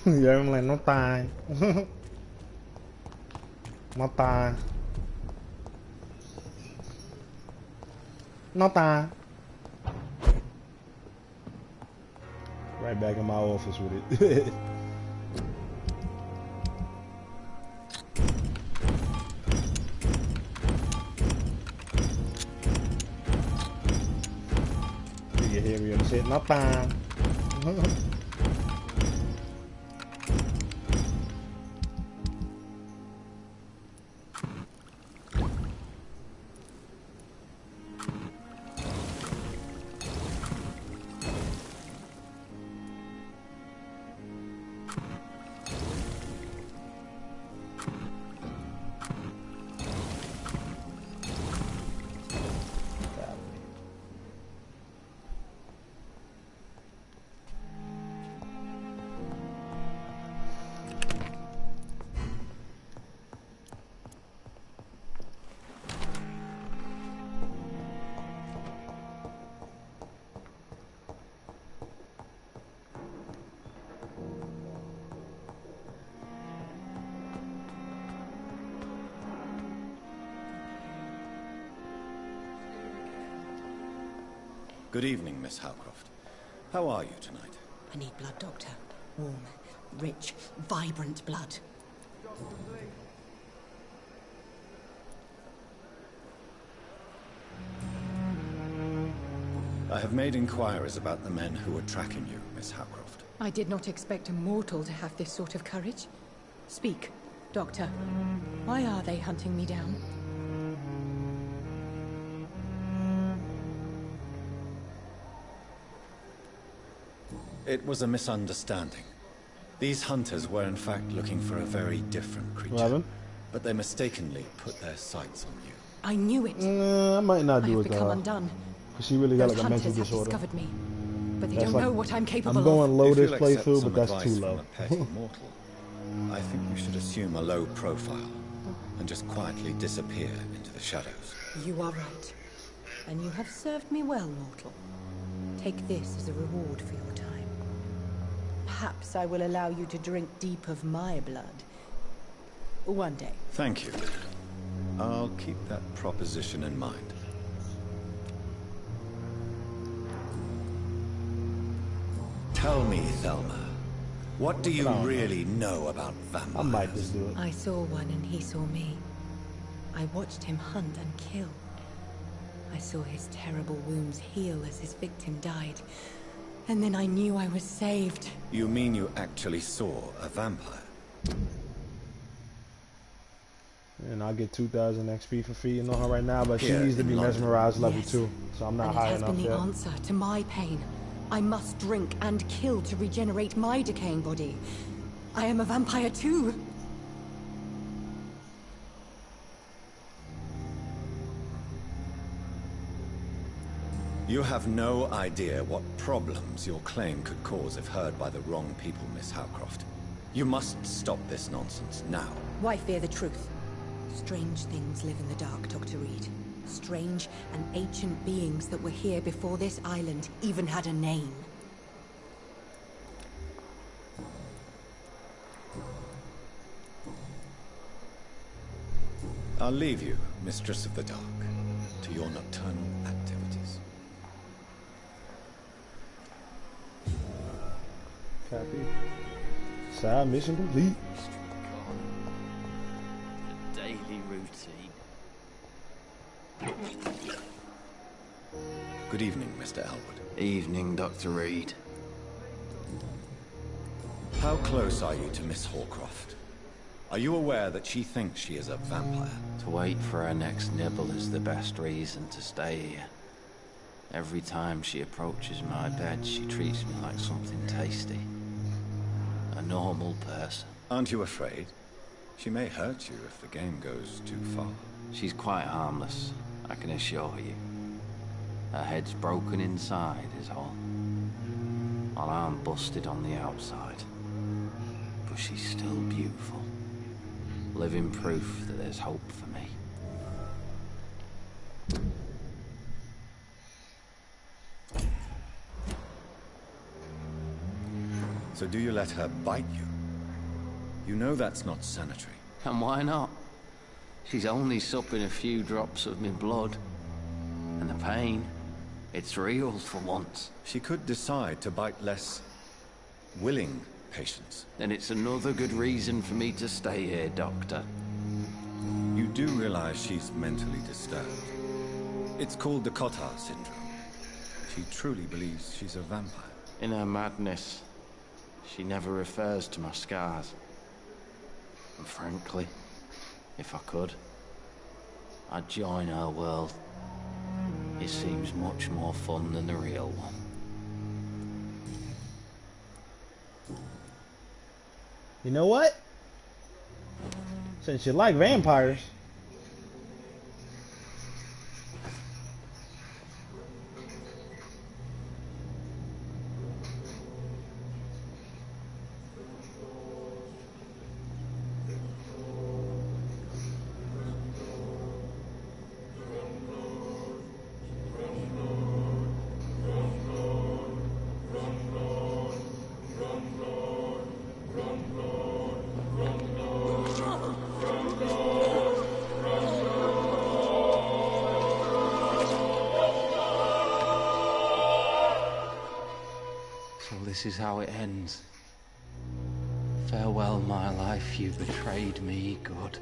Yeah, I'm like, no time. No time. No time. Right back in my office with it. You hear me and shit, no time. Good evening, Miss Howcroft. How are you tonight? I need blood, Doctor. Warm, rich, vibrant blood. I have made inquiries about the men who were tracking you, Miss Howcroft. I did not expect a mortal to have this sort of courage. Speak, Doctor. Why are they hunting me down? It was a misunderstanding. These hunters were in fact looking for a very different creature. But they mistakenly put their sights on you. I knew it. I might not do I have it become undone. Because she really got Those like a mental hunters have disorder. discovered me, but they That's don't like, know what I'm capable I'm going of. low If this you'll accept playthrough, some but that's too advice low. from a petty mortal, I think you should assume a low profile and just quietly disappear into the shadows. You are right. And you have served me well, mortal. Take this as a reward for your time. Perhaps I will allow you to drink deep of my blood. One day. Thank you. I'll keep that proposition in mind. Tell me, Thelma, what do you really know about vampires? I might just do it. I saw one and he saw me. I watched him hunt and kill. I saw his terrible wounds heal as his victim died. And then I knew I was saved. You mean you actually saw a vampire? And I'll get 2,000 XP for feeding on her right now, but she Here needs to be in London. mesmerized level Yes. 2, so I'm not high And it enough has been yet. the answer to my pain. I must drink and kill to regenerate my decaying body. I am a vampire too. You have no idea what problems your claim could cause if heard by the wrong people, Miss Howcroft. You must stop this nonsense now. Why fear the truth? Strange things live in the dark, Dr. Reed. Strange and ancient beings that were here before this island even had a name. I'll leave you, Mistress of the Dark, to your nocturnal activities. Copy. Side mission complete. The daily routine. Good evening, Mr. Elwood. Evening, Dr. Reed. How close are you to Miss Hawcroft? Are you aware that she thinks she is a vampire? To wait for her next nibble is the best reason to stay here. Every time she approaches my bed, she treats me like something tasty. A normal person. Aren't you afraid? She may hurt you if the game goes too far. She's quite harmless, I can assure you. Her head's broken inside is all. While I'm busted on the outside. But she's still beautiful. Living proof that there's hope for me. So do you let her bite you? You know that's not sanitary. And why not? She's only supping a few drops of me blood. And the pain, it's real for once. She could decide to bite less willing patients. Then it's another good reason for me to stay here, Doctor. You do realize she's mentally disturbed. It's called the Cotard syndrome. She truly believes she's a vampire. In her madness, she never refers to my scars. And frankly, if I could, I'd join her world. It seems much more fun than the real one. You know what? Since you like vampires, This is how it ends. Farewell, my life, you betrayed me, good.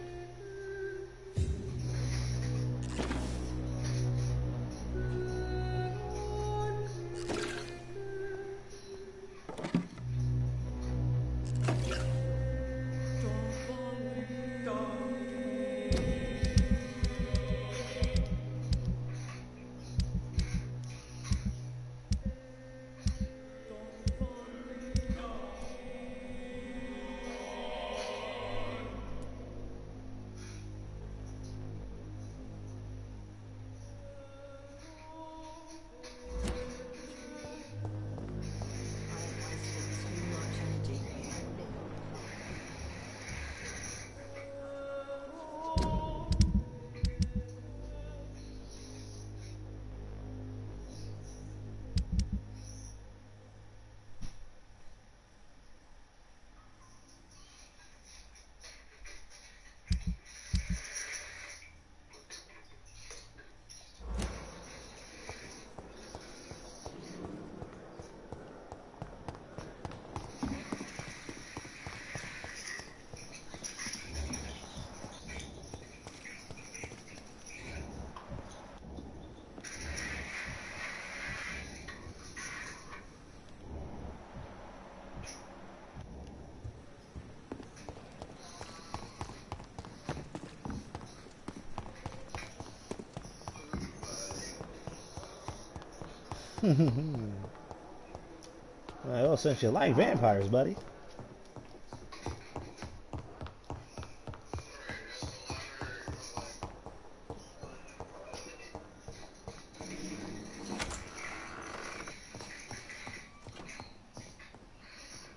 well, since you like vampires, buddy.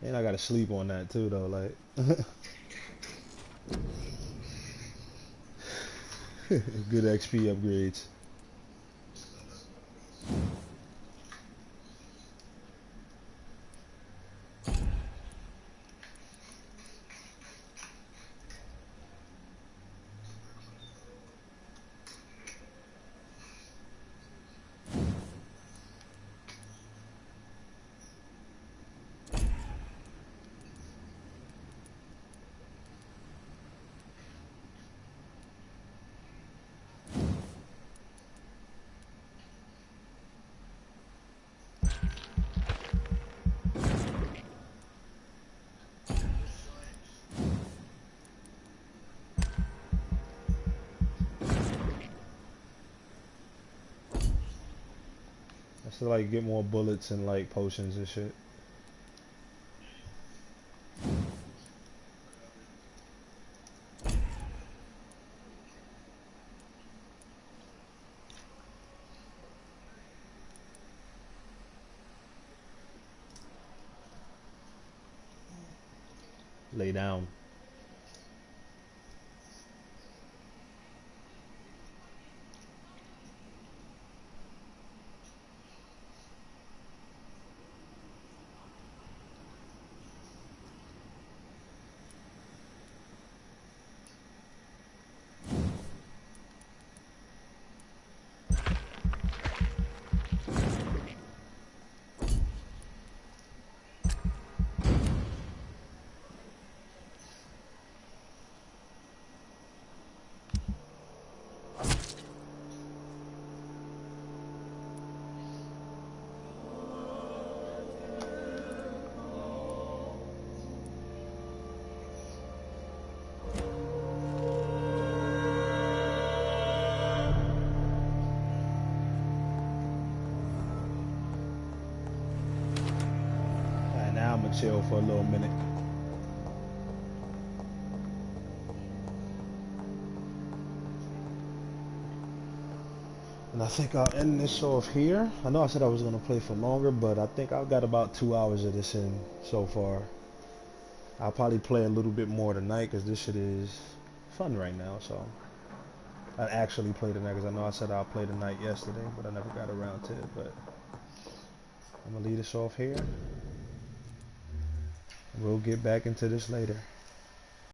And I gotta sleep on that too, though. Like, good XP upgrades. To like get more bullets and like potions and shit. Lay down. chill for a little minute. And I think I'll end this off here. I know I said I was going to play for longer, but I think I've got about 2 hours of this in so far. I'll probably play a little bit more tonight because this shit is fun right now. So I actually play tonight because I know I said I'll play tonight yesterday, but I never got around to it. But I'm going to leave this off here. We'll get back into this later.